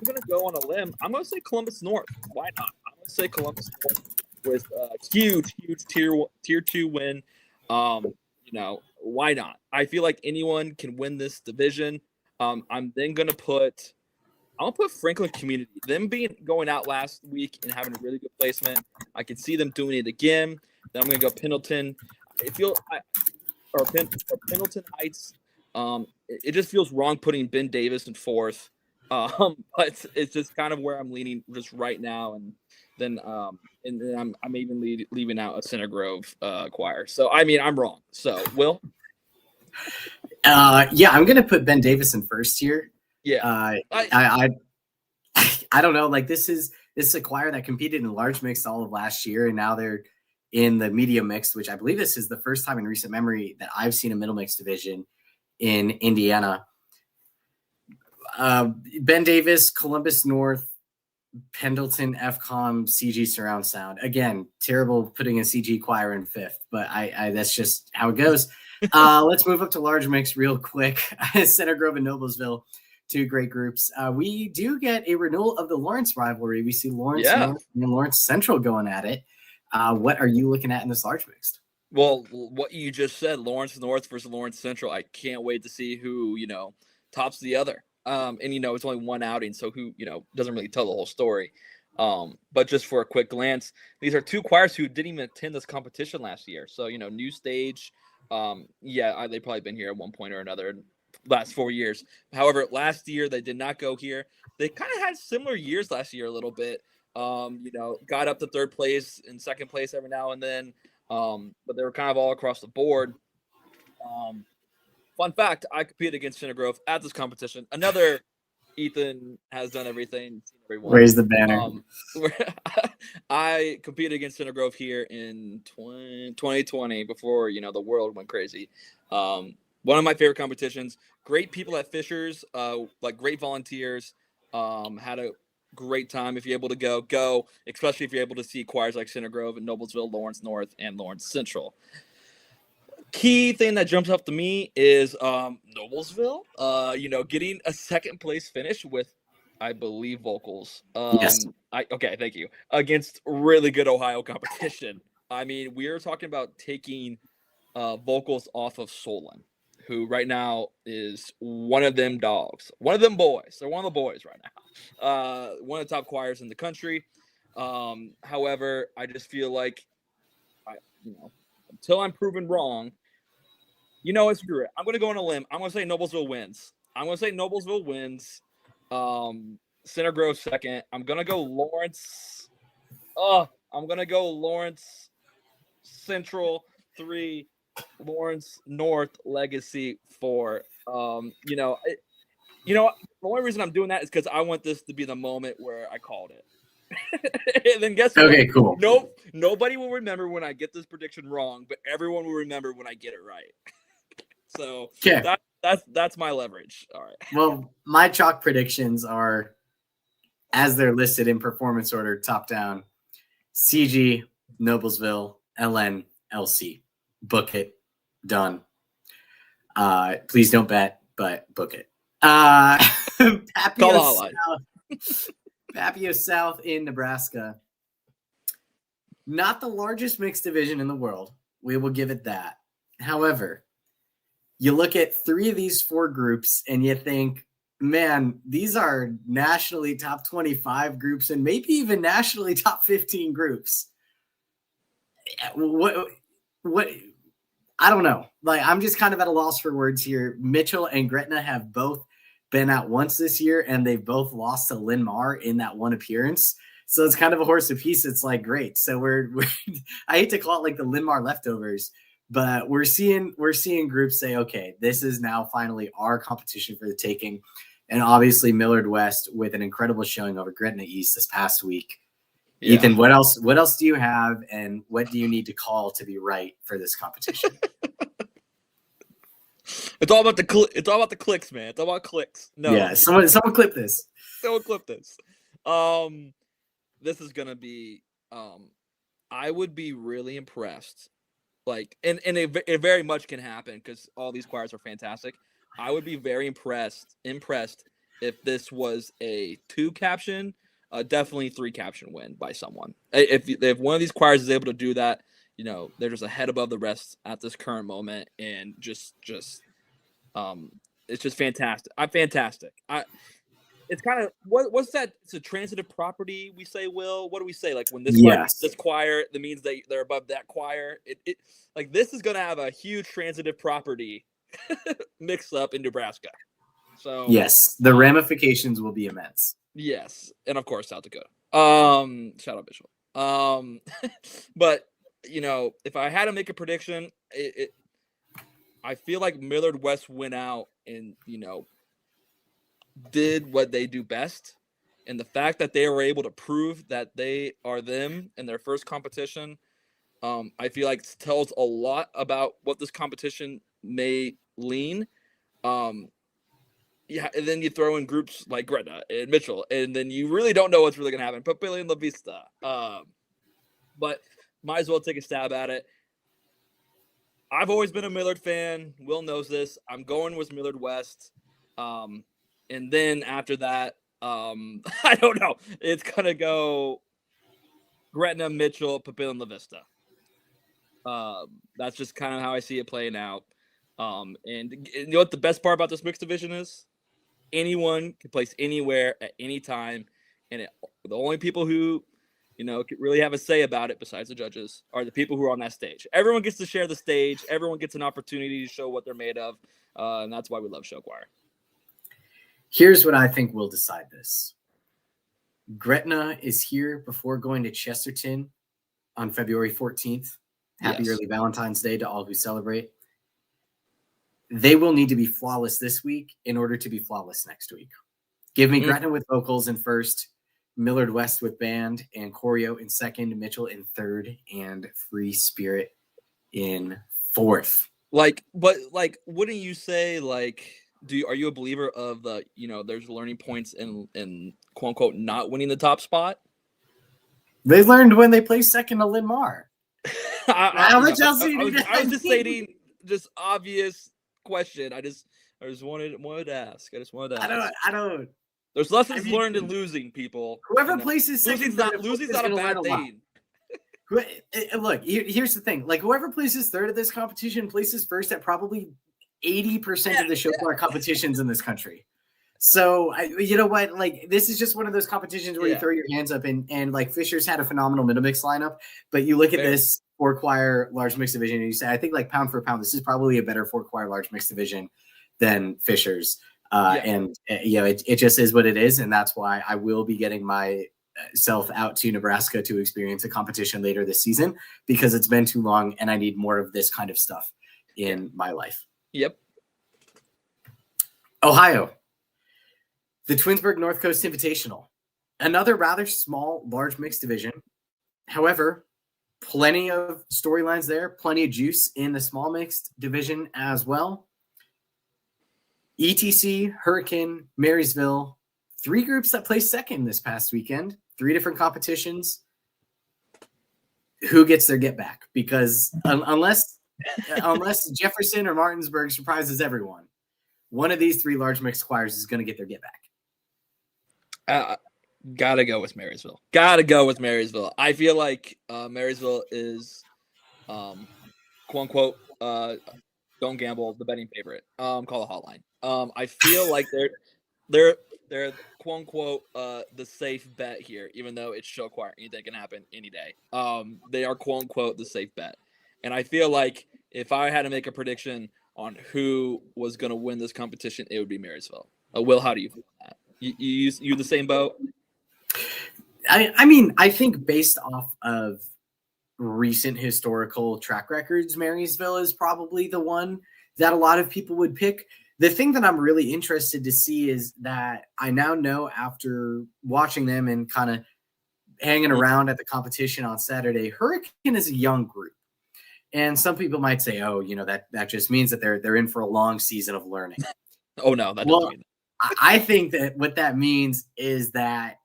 gonna go on a limb. I'm gonna say Columbus North. Why not? I'm gonna say Columbus North with a huge tier 2 win. Why not? I feel like anyone can win this division. I'm then gonna put Franklin Community. Them going out last week and having a really good placement. I can see them doing it again. Then I'm gonna go Pendleton. Pendleton Heights. It just feels wrong putting Ben Davis in 4th. But it's just kind of where I'm leaning just right now, and then I'm even leaving out a Center Grove choir. So I'm wrong. So Will. I'm gonna put Ben Davis in 1st here. Yeah. I don't know. Like this is a choir that competed in large mixed all of last year, and now they're in the medium mixed, which I believe this is the first time in recent memory that I've seen a middle mixed division in Indiana. Ben Davis, Columbus North, Pendleton, FCOM, CG surround sound. Again, terrible putting a CG choir in 5th, but I that's just how it goes. Let's move up to large mix real quick. Center Grove and Noblesville, 2 great groups. We do get a renewal of the Lawrence rivalry. We see Lawrence North and Lawrence Central going at it. What are you looking at in this large mixed? Well, what you just said, Lawrence North versus Lawrence Central. I can't wait to see who tops the other. And it's only one outing, so who doesn't really tell the whole story. But just for a quick glance, these are 2 choirs who didn't even attend this competition last year. So new stage. They've probably been here at one point or another in the last 4 years. However, last year they did not go here. They kind of had similar years last year a little bit. Got up to 3rd place and 2nd place every now and then. But they were kind of all across the board. Fun fact, I competed against Center Grove at this competition. Another Ethan has done everything. Raise the banner. I competed against Center Grove here in 2020 before, the world went crazy. One of my favorite competitions. Great people at Fishers, like great volunteers. Had a great time if you're able to go, especially if you're able to see choirs like Center Grove and Noblesville, Lawrence North, and Lawrence Central. Key thing that jumps up to me is Noblesville, getting a second place finish with, I believe, vocals. Yes. Okay, thank you. Against really good Ohio competition. I mean, we're talking about taking vocals off of Solon, who right now is one of them dogs, one of them boys. They're one of the boys right now. One of the top choirs in the country. However, I just feel like, until I'm proven wrong, screw it. I'm going to go on a limb. I'm going to say Noblesville wins. Center Grove second. I'm going to go Lawrence. I'm going to go Lawrence Central 3, Lawrence North Legacy 4. The only reason I'm doing that is because I want this to be the moment where I called it. And then guess what? Okay, cool. Nope. Nobody will remember when I get this prediction wrong, but everyone will remember when I get it right. So that's my leverage. All right. Well, my chalk predictions are, as they're listed in performance order, top down: CG, Noblesville, LN, LC. Book it. Done. Please don't bet, but book it. Papio South in Nebraska. Not the largest mixed division in the world. We will give it that. However, you look at 3 of these 4 groups and you think, man, these are nationally top 25 groups and maybe even nationally top 15 groups. What I don't know. Like, I'm just kind of at a loss for words here. Mitchell and Gretna have both been out once this year, and they've both lost to Linn-Mar in that one appearance. So it's kind of a horse apiece. It's like, great. So we're I hate to call it like the Linn-Mar leftovers, but we're seeing groups say, okay, this is now finally our competition for the taking. And obviously Millard West with an incredible showing over Gretna East this past week. Yeah. Ethan, what else do you have, and what do you need to call to be right for this competition? It's all about the clicks, man. It's all about clicks. No. Yeah, someone clip this. Someone clip this. This is gonna be. I would be really impressed. Like, and it very much can happen because all these choirs are fantastic. I would be very impressed if this was a 2-caption, definitely 3-caption win by someone. If one of these choirs is able to do that, they're just a head above the rest at this current moment, and it's just fantastic. Fantastic. It's kind of what's that? It's a transitive property, we say, Will. What do we say? Like, when this choir, that means they're above that choir. It like, this is going to have a huge transitive property mix up in Nebraska. So yes, the ramifications will be immense. Yes, and of course South Dakota. Shout out Bishop. But if I had to make a prediction, I feel like Millard West went out and did what they do best, and the fact that they were able to prove that they are them in their first competition, I feel like tells a lot about what this competition may lean. And then you throw in groups like Gretna and Mitchell, and then you really don't know what's really going to happen. Papillion and La Vista. But might as well take a stab at it. I've always been a Millard fan. Will knows this. I'm going with Millard West. And then after that, I don't know. It's going to go Gretna, Mitchell, Papillion, La Vista. That's just kind of how I see it playing out. And you know what the best part about this mixed division is? Anyone can place anywhere at any time. And the only people who, could really have a say about it, besides the judges, are the people who are on that stage. Everyone gets to share the stage. Everyone gets an opportunity to show what they're made of. And that's why we love show choir. Here's what I think will decide this. Gretna is here before going to Chesterton on February 14th. Happy early Valentine's Day to all who celebrate. They will need to be flawless this week in order to be flawless next week. Give me Gretna with vocals in first, Millard West with band, and choreo in second, Mitchell in third, and Free Spirit in fourth. But wouldn't you say, are you a believer of the, there's learning points in quote unquote not winning the top spot? They learned when they placed second to Linmar. I How much else do you need? was just saying, just obvious question. I just wanted to ask. I just wanted to ask. I don't. There's lessons learned in losing, people. Whoever places second, losing's not a bad thing. Look, here's the thing. Like, whoever places third at this competition places first at probably 80% of the show car competitions in this country. So, you know what? Like, this is just one of those competitions where you throw your hands up, and like Fisher's had a phenomenal middle mix lineup, but you look at this 4-choir large mix division and you say, I think like pound for pound, this is probably a better 4-choir large mix division than Fisher's. And it just is what it is, and that's why I will be getting myself out to Nebraska to experience a competition later this season, because it's been too long and I need more of this kind of stuff in my life. Yep. Ohio, the Twinsburg North Coast Invitational, another rather small large mix division. However, plenty of storylines there, plenty of juice in the small mixed division as well. ETC, Hurricane, Marysville, 3 groups that placed second this past weekend, 3 different competitions. Who gets their get back? Because unless Jefferson or Martinsburg surprises everyone, one of these 3 large mixed choirs is going to get their get back. Gotta go with Marysville. I feel like Marysville is, quote unquote, don't gamble, the betting favorite. Call a hotline. I feel like they're quote unquote the safe bet here, even though it's show choir, anything can happen any day. They are quote unquote the safe bet, and I feel like if I had to make a prediction on who was going to win this competition, it would be Marysville. Will, how do you feel about that? You the same boat? I mean, I think based off of recent historical track records, Marysville is probably the one that a lot of people would pick. The thing that I'm really interested to see is that I now know, after watching them and kind of hanging around at the competition on Saturday, Hurricane is a young group. And some people might say, oh, that just means that they're in for a long season of learning. Oh, no, that doesn't mean that. I think that what that means is that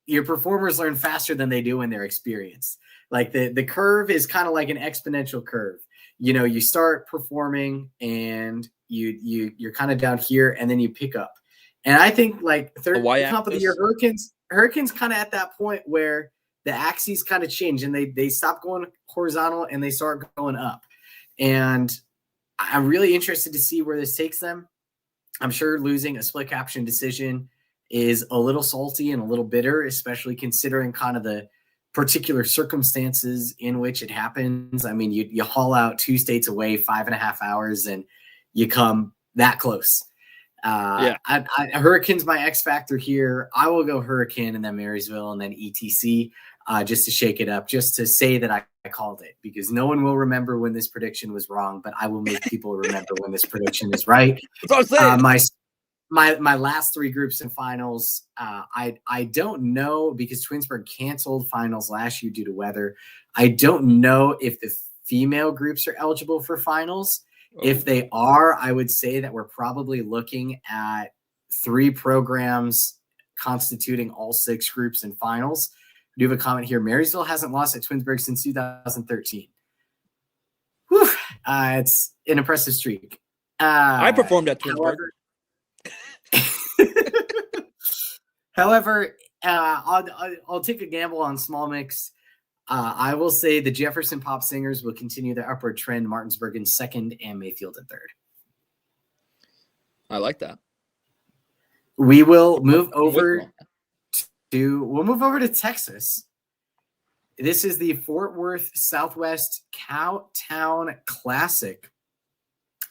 your performers learn faster than they do when they're experienced. Like the curve is kind of like an exponential curve. You start performing and you're kind of down here, and then you pick up. And I think like third comp of the year, Hurricanes kind of at that point where the axes kind of change and they stop going horizontal and they start going up. And I'm really interested to see where this takes them. I'm sure losing a split caption decision is a little salty and a little bitter, especially considering kind of the particular circumstances in which it happens. I mean, you haul out 2 states away, 5.5 hours, and you come that close. Hurricane's my X factor here. I will go Hurricane and then Marysville and then ETC, just to shake it up, just to say that I called it, because no one will remember when this prediction was wrong, but I will make people remember when this prediction is right. That's what I'm saying. My last 3 groups and finals, I don't know, because Twinsburg canceled finals last year due to weather. I don't know if the female groups are eligible for finals. If they are, I would say that we're probably looking at 3 programs constituting all 6 groups and finals. I do have a comment here. Marysville hasn't lost at Twinsburg since 2013. Whew. It's an impressive streak. I performed at Twinsburg. However, I'll take a gamble on small mix. I will say the Jefferson Pop Singers will continue their upward trend. Martinsburg in second and Mayfield in third. I like that. We will move over to Texas. This is the Fort Worth Southwest Cowtown Classic.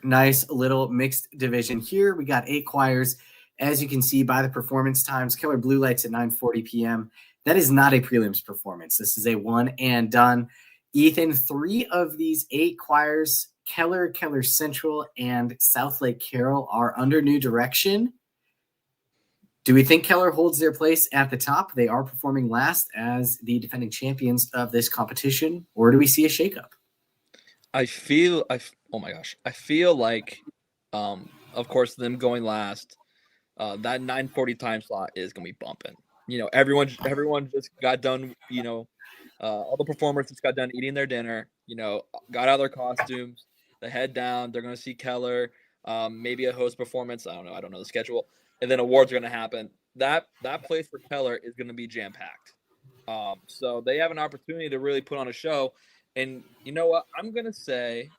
Nice little mixed division here. We got 8 choirs. As you can see by the performance times, Killer Blue Lights at 9:40 p.m. That is not a prelims performance. This is a one and done. Ethan, 3 of these 8 choirs, Keller Central, and South Lake Carroll, are under new direction. Do we think Keller holds their place at the top? They are performing last as the defending champions of this competition, or do we see a shakeup? I feel like of course, them going last, that 9:40 time slot is gonna be bumping. Everyone just got done. All the performers just got done eating their dinner. Got out of their costumes. They head down. They're gonna see Keller. Maybe a host performance. I don't know. I don't know the schedule. And then awards are gonna happen. That place for Keller is gonna be jam packed. So they have an opportunity to really put on a show. And you know what? I'm gonna say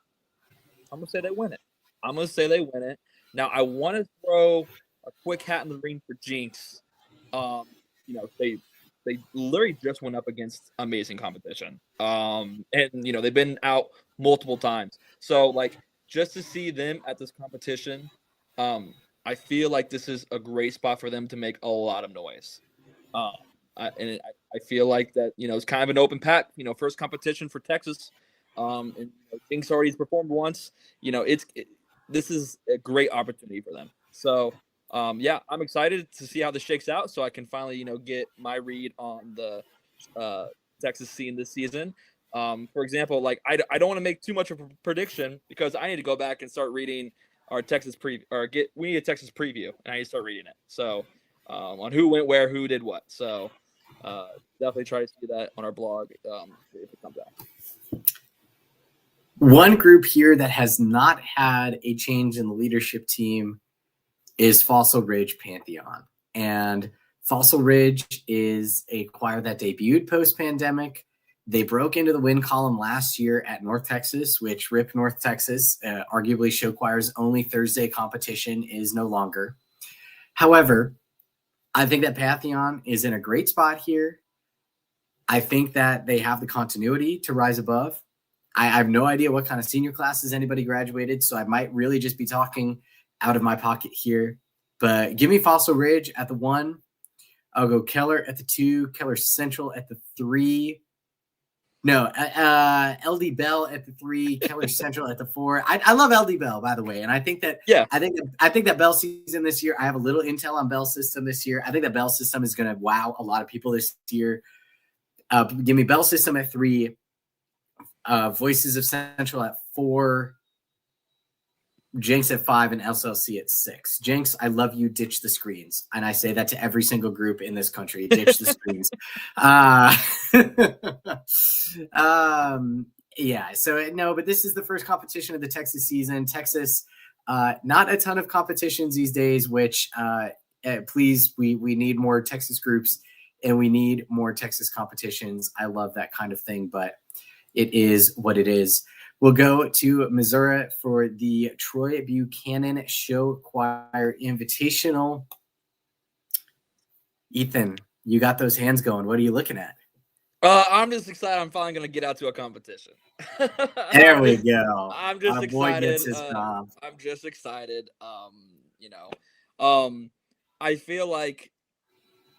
they win it. I'm gonna say they win it. Now I want to throw a quick hat in the ring for Jinx. They literally just went up against amazing competition. And they've been out multiple times. So like just to see them at this competition, I feel like this is a great spot for them to make a lot of noise. I feel like that it's kind of an open pack. First competition for Texas. And Jinx already performed once. This is a great opportunity for them. So I'm excited to see how this shakes out, so I can finally get my read on the Texas scene this season. For example, like I don't want to make too much of a prediction because I need to go back and start reading our Texas we need a Texas preview, and I need to start reading it. So on who went where, who did what. So definitely try to see that on our blog if it comes out. One group here that has not had a change in the leadership team is Fossil Ridge Pantheon. And Fossil Ridge is a choir that debuted post-pandemic. They broke into the win column last year at North Texas, which RIP North Texas, arguably show choir's only Thursday competition, is no longer. However, I think that Pantheon is in a great spot here. I think that they have the continuity to rise above. I have no idea what kind of senior classes anybody graduated, so I might really just be talking out of my pocket here. But give me Fossil Ridge at the 1. I'll go Keller at the 2, Keller Central at the 3. No, LD Bell at the 3, Keller Central at the 4. I love LD Bell, by the way, and I think that I think that Bell season this year. I have a little intel on Bell system this year. I think that Bell system is going to wow a lot of people this year. Give me Bell system at 3. Voices of Central at 4, Jinx at 5, and SLC at 6. Jinx, I love you. Ditch the screens, and I say that to every single group in this country. Ditch the screens. So no, but this is the first competition of the Texas season. Texas, not a ton of competitions these days. Which, please, we need more Texas groups, and we need more Texas competitions. I love that kind of thing, but it is what it is. We'll go to Missouri for the Troy Buchanan Show Choir Invitational. Ethan, you got those hands going. What are you looking at? I'm just excited. I'm finally going to get out to a competition. There we go. I'm just Our excited. boy gets his job. I'm just excited. I feel like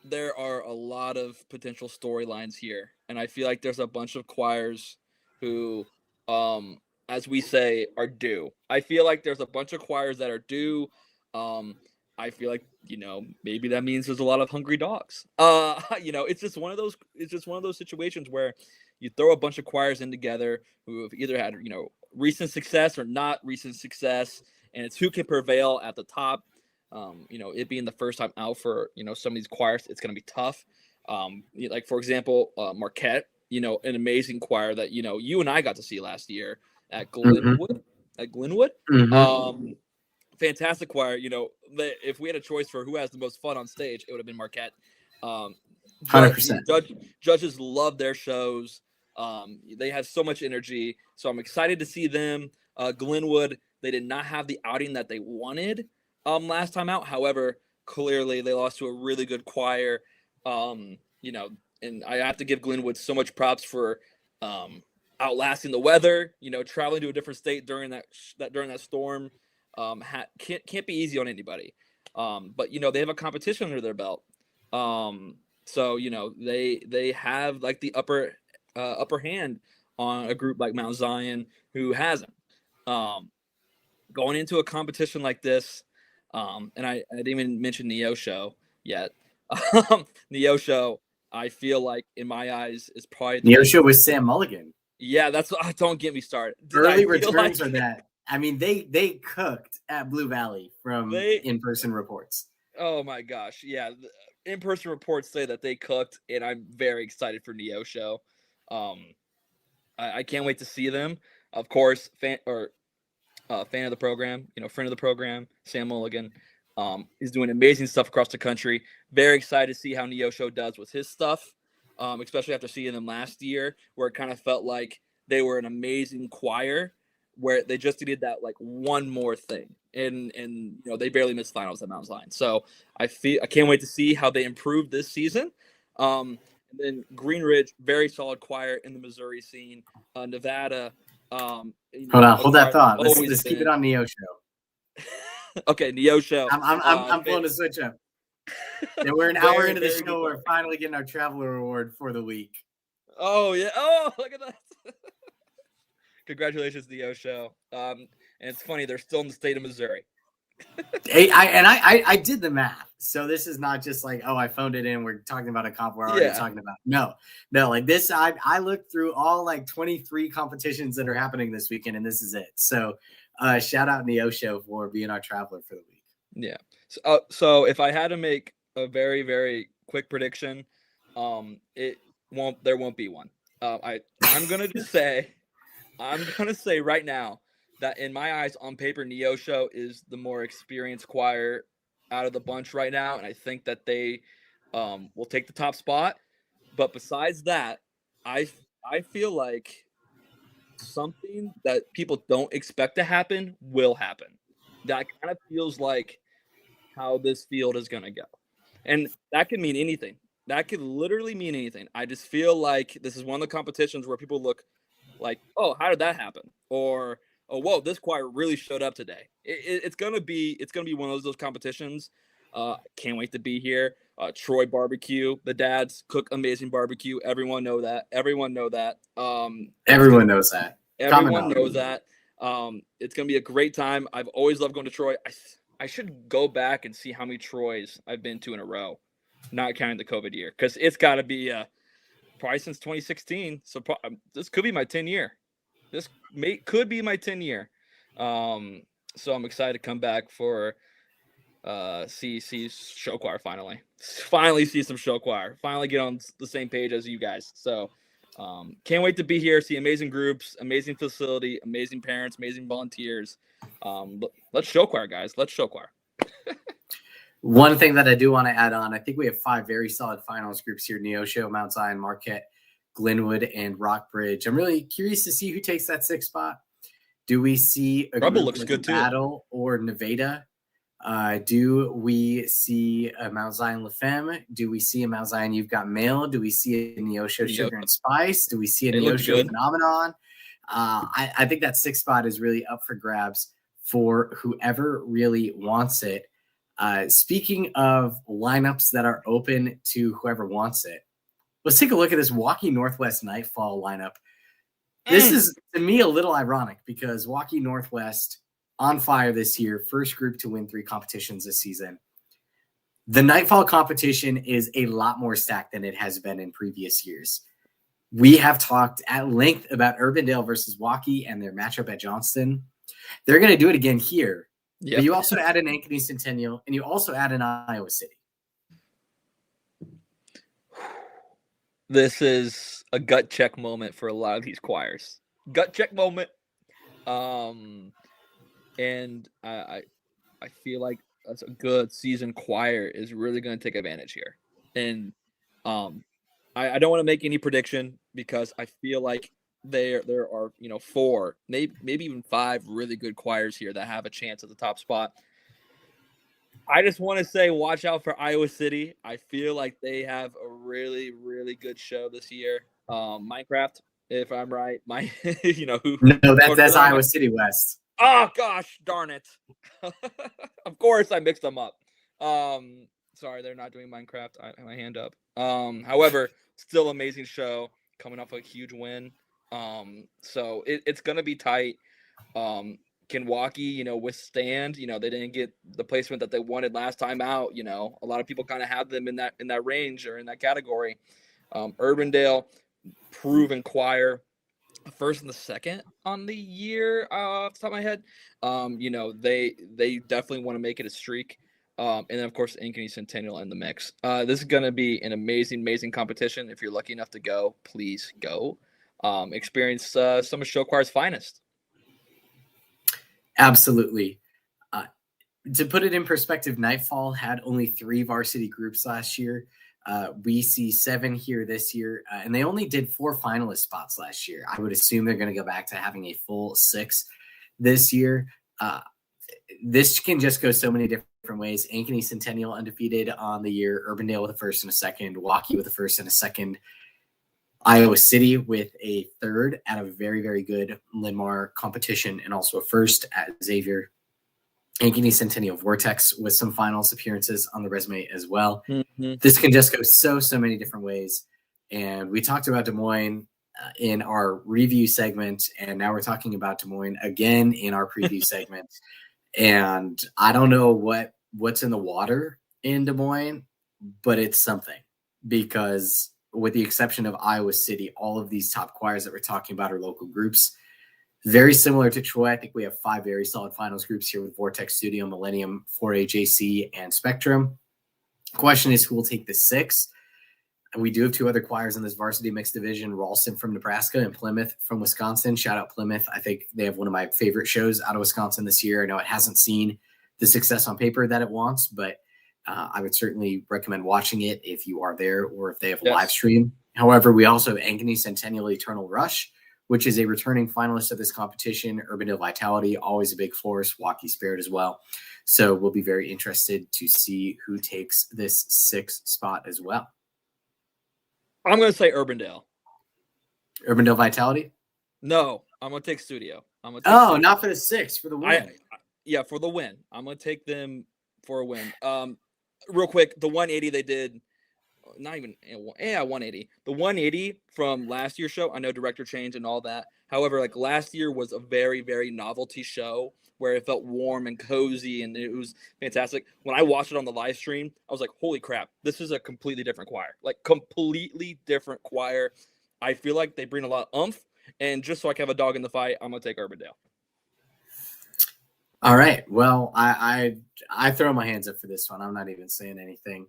there are a lot of potential storylines here, and I feel like there's a bunch of choirs who, as we say, are due. I feel like there's a bunch of choirs that are due. I feel like, maybe that means there's a lot of hungry dogs. It's just one of those situations where you throw a bunch of choirs in together who have either had, recent success or not recent success, and it's who can prevail at the top. It being the first time out for, some of these choirs, it's going to be tough. Like, for example, Marquette, an amazing choir that, you and I got to see last year at Glenwood. Mm-hmm. Fantastic choir. If we had a choice for who has the most fun on stage, it would have been Marquette. 100%. Judges love their shows. They have so much energy. So I'm excited to see them. Glenwood, they did not have the outing that they wanted last time out. However, clearly they lost to a really good choir. And I have to give Glenwood so much props for outlasting the weather. Traveling to a different state during that storm can't be easy on anybody. But they have a competition under their belt. So they have like the upper hand on a group like Mount Zion who hasn't. Going into a competition like this, and I didn't even mention Neosho yet. Neosho, I feel like in my eyes is probably Neosho with Sam Mulligan. Yeah, that's don't get me started. Early returns are that I mean, they cooked at Blue Valley from They in-person reports. Oh my gosh, yeah. In-person reports say that they cooked, and I'm very excited for Neosho. Um, I can't wait to see them. Of course, fan of the program, friend of the program, Sam Mulligan, is doing amazing stuff across the country. Very excited to see how Neosho does with his stuff, especially after seeing them last year, where it kind of felt like they were an amazing choir, where they just needed that like one more thing, and they barely missed finals at Mount Zion. So I can't wait to see how they improve this season. And then Green Ridge, very solid choir in the Missouri scene. Nevada. Hold that thought. Always Let's keep it on Neosho. Okay, Neosho. I'm pulling a switch up. And we're an hour into the show. We're finally getting our traveler award for the week. Oh yeah! Oh, look at that! Congratulations, Neosho. And it's funny, they're still in the state of Missouri. I did the math, so this is not just like, oh, I phoned it in. We're talking about a comp we're already talking about. No, like this. I looked through all like 23 competitions that are happening this weekend, and this is it. So, shout out Neosho for being our traveler for the week. Yeah. So if I had to make a very very quick prediction, there won't be one. I'm gonna just say, right now that in my eyes, on paper, Neosho is the more experienced choir out of the bunch right now, and I think that they will take the top spot. But besides that, I feel like something that people don't expect to happen will happen. That kind of feels like how this field is going to go. And that could mean anything. That could literally mean anything. I just feel like this is one of the competitions where people look like, oh, how did that happen? Or, oh, whoa, this choir really showed up today. It's gonna be one of those competitions. Can't wait to be here. Troy barbecue. The dads cook amazing barbecue. Everyone knows that. Everyone knows that. Everyone knows that. It's gonna be a great time. I've always loved going to Troy. I should go back and see how many Troys I've been to in a row, not counting the COVID year, because it's got to be probably since 2016. So this could be my 10 year. This could be my 10 year. So I'm excited to come back for see show choir finally see some show choir. Finally get on the same page as you guys. So can't wait to be here. See amazing groups, amazing facility, amazing parents, amazing volunteers. Let's show choir, guys. Let's show choir. One thing that I do want to add on, I think we have 5 very solid finals groups here: Neosho, Mount Zion, Marquette, Glenwood, and Rockbridge. I'm really curious to see who takes that 6th spot. Do we see a Rebel group looks like good Battle or Nevada? Do we see a Mount Zion La Femme? Do we see a Mount Zion You've Got Mail? Do we see a Neosho Sugar and Spice? Do we see a Neosho Phenomenon? I think that 6th spot is really up for grabs for whoever really wants it. Speaking of lineups that are open to whoever wants it, let's take a look at this Waukee Northwest Nightfall lineup. This is, to me, a little ironic because Waukee Northwest on fire this year, first group to win 3 competitions this season. The Nightfall competition is a lot more stacked than it has been in previous years. We have talked at length about Urbandale versus Waukee and their matchup at Johnston. They're going to do it again here. Yep. But you also add an Ankeny Centennial, and you also add an Iowa City. This is a gut check moment for a lot of these choirs. Gut check moment. And I feel like that's a good seasoned choir is really going to take advantage here. And I don't want to make any prediction because I feel like there are 4, maybe even 5 really good choirs here that have a chance at the top spot. I just want to say watch out for Iowa City. I feel like they have a really, really good show this year. Minecraft, if I'm right. No, that's Iowa City West. Oh, gosh, darn it. Of course, I mixed them up. Sorry, they're not doing Minecraft. I have my hand up. However, still amazing show, coming off a huge win. So it's going to be tight. Can Waukee, withstand? They didn't get the placement that they wanted last time out. A lot of people kind of have them in that range or in that category. Urbandale, proven choir. first and the second on the year off the top of my head. They definitely want to make it a streak. And then, of course, Ankeny Centennial in the mix. This is going to be an amazing competition. If you're lucky enough to go, please go. Experience some of Show Choir's finest. Absolutely. To put it in perspective, Nightfall had only 3 varsity groups last year. We see 7 here this year, and they only did 4 finalist spots last year. I would assume they're going to go back to having a full 6 this year. This can just go so many different ways. Ankeny Centennial undefeated on the year, Urbandale with a first and a second, Waukee with a first and a second, Iowa City with a third at a very, very good Linn-Mar competition, and also a first at Xavier. Ankeny Centennial Vortex with some finals appearances on the resume as well. Mm-hmm. This can just go so many different ways. And we talked about Des Moines in our review segment, and now we're talking about Des Moines again in our preview segment. And I don't know what's in the water in Des Moines, but it's something, because with the exception of Iowa City, all of these top choirs that we're talking about are local groups. Very similar to Troy. I think we have 5 very solid finals groups here with Vortex Studio, Millennium, 4AJC, and Spectrum. Question is, who will take the 6? And we do have 2 other choirs in this varsity mixed division, Ralston from Nebraska and Plymouth from Wisconsin. Shout out Plymouth. I think they have one of my favorite shows out of Wisconsin this year. I know it hasn't seen the success on paper that it wants, but I would certainly recommend watching it if you are there or if they have a live stream. However, we also have Ankeny Centennial Eternal Rush, which is a returning finalist of this competition. Urbandale Vitality, always a big force. Waukee Spirit as well. So we'll be very interested to see who takes this 6th spot as well. I'm going to say Urbandale. Urbandale Vitality? No, I'm going to take Studio. Studio. Not for the 6, for the win. For the win. I'm going to take them for a win. Real quick, the 180 they did, not even 180. The 180 from last year's show, I know director change and all that. However, like last year was a very, very novelty show where it felt warm and cozy and it was fantastic. When I watched it on the live stream, I was like, holy crap, this is a completely different choir. Like completely different choir. I feel like they bring a lot of oomph, and just so I can have a dog in the fight, I'm going to take Urbandale. All right. Well, I throw my hands up for this one. I'm not even saying anything.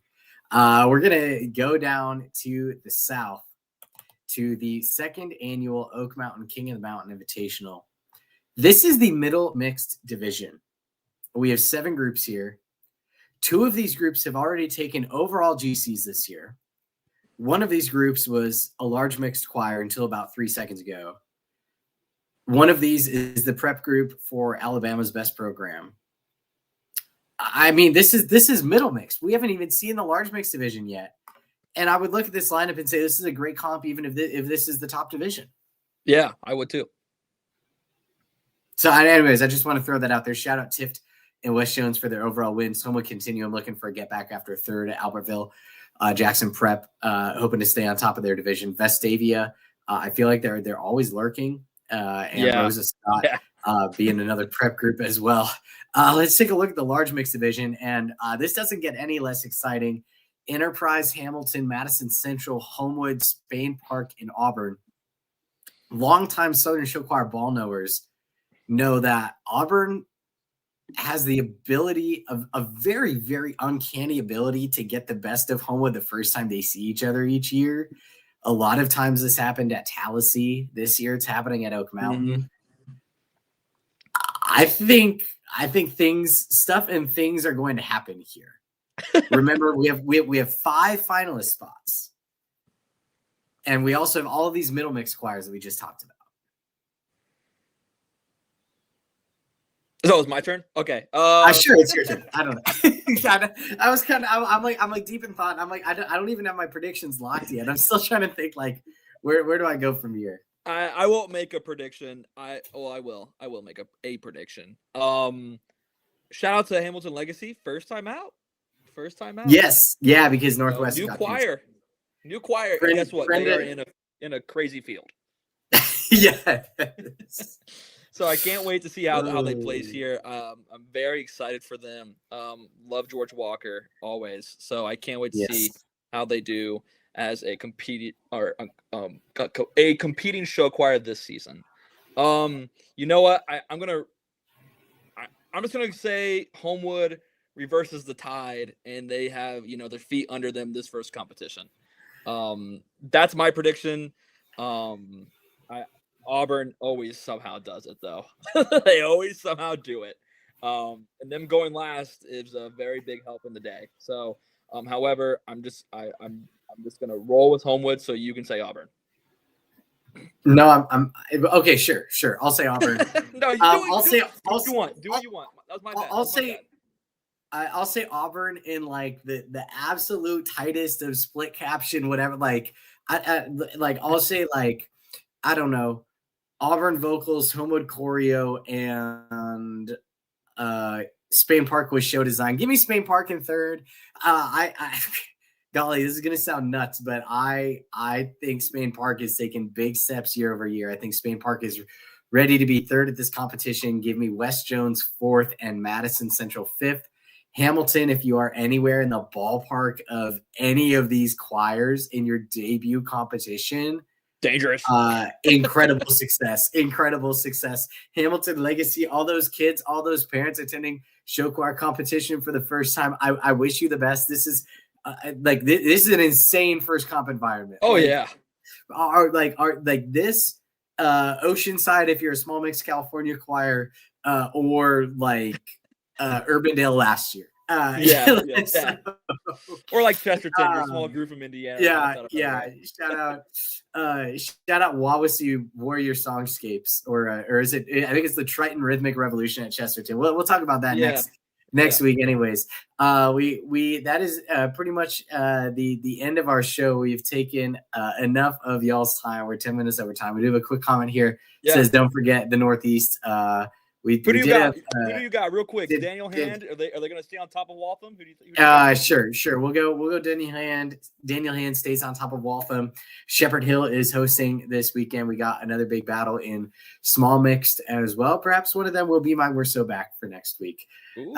We're going to go down to the south to the 2nd annual Oak Mountain King of the Mountain Invitational. This is the middle mixed division. We have 7 groups here. 2 of these groups have already taken overall GCs this year. One of these groups was a large mixed choir until about 3 seconds ago. One of these is the prep group for Alabama's best program. I mean, this is middle mixed. We haven't even seen the large mixed division yet. And I would look at this lineup and say this is a great comp, even if this is the top division. Yeah, I would too. So anyways, I just want to throw that out there. Shout out Tift and West Jones for their overall win. Soma Continuum looking for a get back after 3rd at Albertville. Jackson Prep hoping to stay on top of their division. Vestavia, I feel like they're always lurking. Rosa Scott being another prep group as well. Let's take a look at the large mixed division, and this doesn't get any less exciting. Enterprise, Hamilton, Madison Central, Homewood, Spain Park, and Auburn. Longtime Southern Show Choir ball knowers know that Auburn has the ability of a very, very uncanny ability to get the best of Homewood the first time they see each other each year. A lot of times this happened at Tallahassee. This year it's happening at Oak Mountain. Mm-hmm. I think things are going to happen here. Remember, we have 5 finalist spots. And we also have all of these middle mix choirs that we just talked about. So it was my turn? Okay. Sure, it's your turn. I don't know. I'm like deep in thought. I'm like, I don't even have my predictions locked yet. I'm still trying to think like, where do I go from here? I won't make a prediction. I will make a prediction. Shout out to Hamilton Legacy. First time out. Yes. Yeah, because Northwest. New choir. And guess what? They are in a crazy field. Yeah. So I can't wait to see how they place here. I'm very excited for them. Love George Walker always. So I can't wait to see how they do. as a competing show choir this season. You know what? I'm just gonna say Homewood reverses the tide, and they have their feet under them this first competition. That's my prediction. Auburn always somehow does it though. They always somehow do it. And them going last is a very big help in the day. So, however, I'm just gonna roll with Homewood. So you can say Auburn. No, I'm okay. Sure. I'll say Auburn. No, do what you want. Do what you want. That was my bad. I'll say Auburn in like the absolute tightest of split caption, whatever. Like I'll say like I don't know, Auburn vocals, Homewood choreo, and Spain Park with show design. Give me Spain Park in third. Golly, this is gonna sound nuts, but I think Spain Park is taking big steps year over year. I think Spain Park is ready to be third at this competition. Give me West Jones fourth and Madison Central fifth. Hamilton, if you are anywhere in the ballpark of any of these choirs in your debut competition, dangerous. Incredible success. Hamilton Legacy, all those kids, all those parents attending show choir competition for the first time. I wish you the best. This is this is an insane first comp environment. Oh yeah. This Oceanside if you're a small mix California choir, or like Urbandale last year. So, or like Chesterton, your small group from Indiana. Yeah. Shout out Wawasee Warrior Songscapes, or is it? I think it's the Triton Rhythmic Revolution at Chesterton. We'll talk about that next week. Anyways, we that is pretty much the end of our show. We've taken enough of y'all's time. We're 10 minutes over time. We do have a quick comment here. It says, "Don't forget the Northeast." Who do you got real quick? Daniel Hand? Are they going to stay on top of Waltham? Sure. We'll go Daniel Hand. Daniel Hand stays on top of Waltham. Shepherd Hill is hosting this weekend. We got another big battle in small mixed as well. Perhaps one of them will be my We're So Back for next week. I'm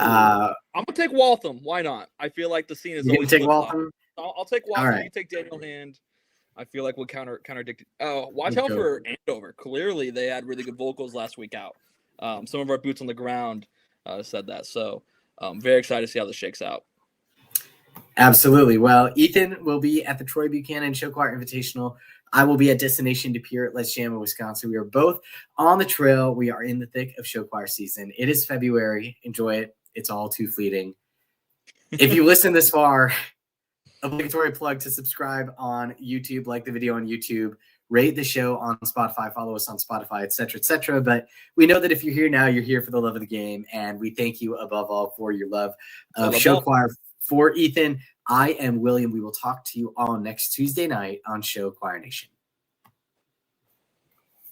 gonna take Waltham. Why not? I feel like the scene is always take Waltham. I'll take Waltham. Right. You take Daniel Hand. I feel like we'll contradict. Watch out for Andover. Clearly, they had really good vocals last week out. Some of our boots on the ground said that. So I'm very excited to see how this shakes out. Absolutely. Well, Ethan will be at the Troy Buchanan Show Choir Invitational. I will be at Destination DePere at Let's Jam in Wisconsin. We are both on the trail. We are in the thick of show choir season. It is February. Enjoy it. It's all too fleeting. If you listen this far, obligatory plug to subscribe on YouTube, like the video on YouTube, rate the show on Spotify, follow us on Spotify, et cetera, But we know that if you're here now, you're here for the love of the game, and we thank you above all for your love of show choir. For Ethan, I am William. We will talk to you all next Tuesday night on Show Choir Nation.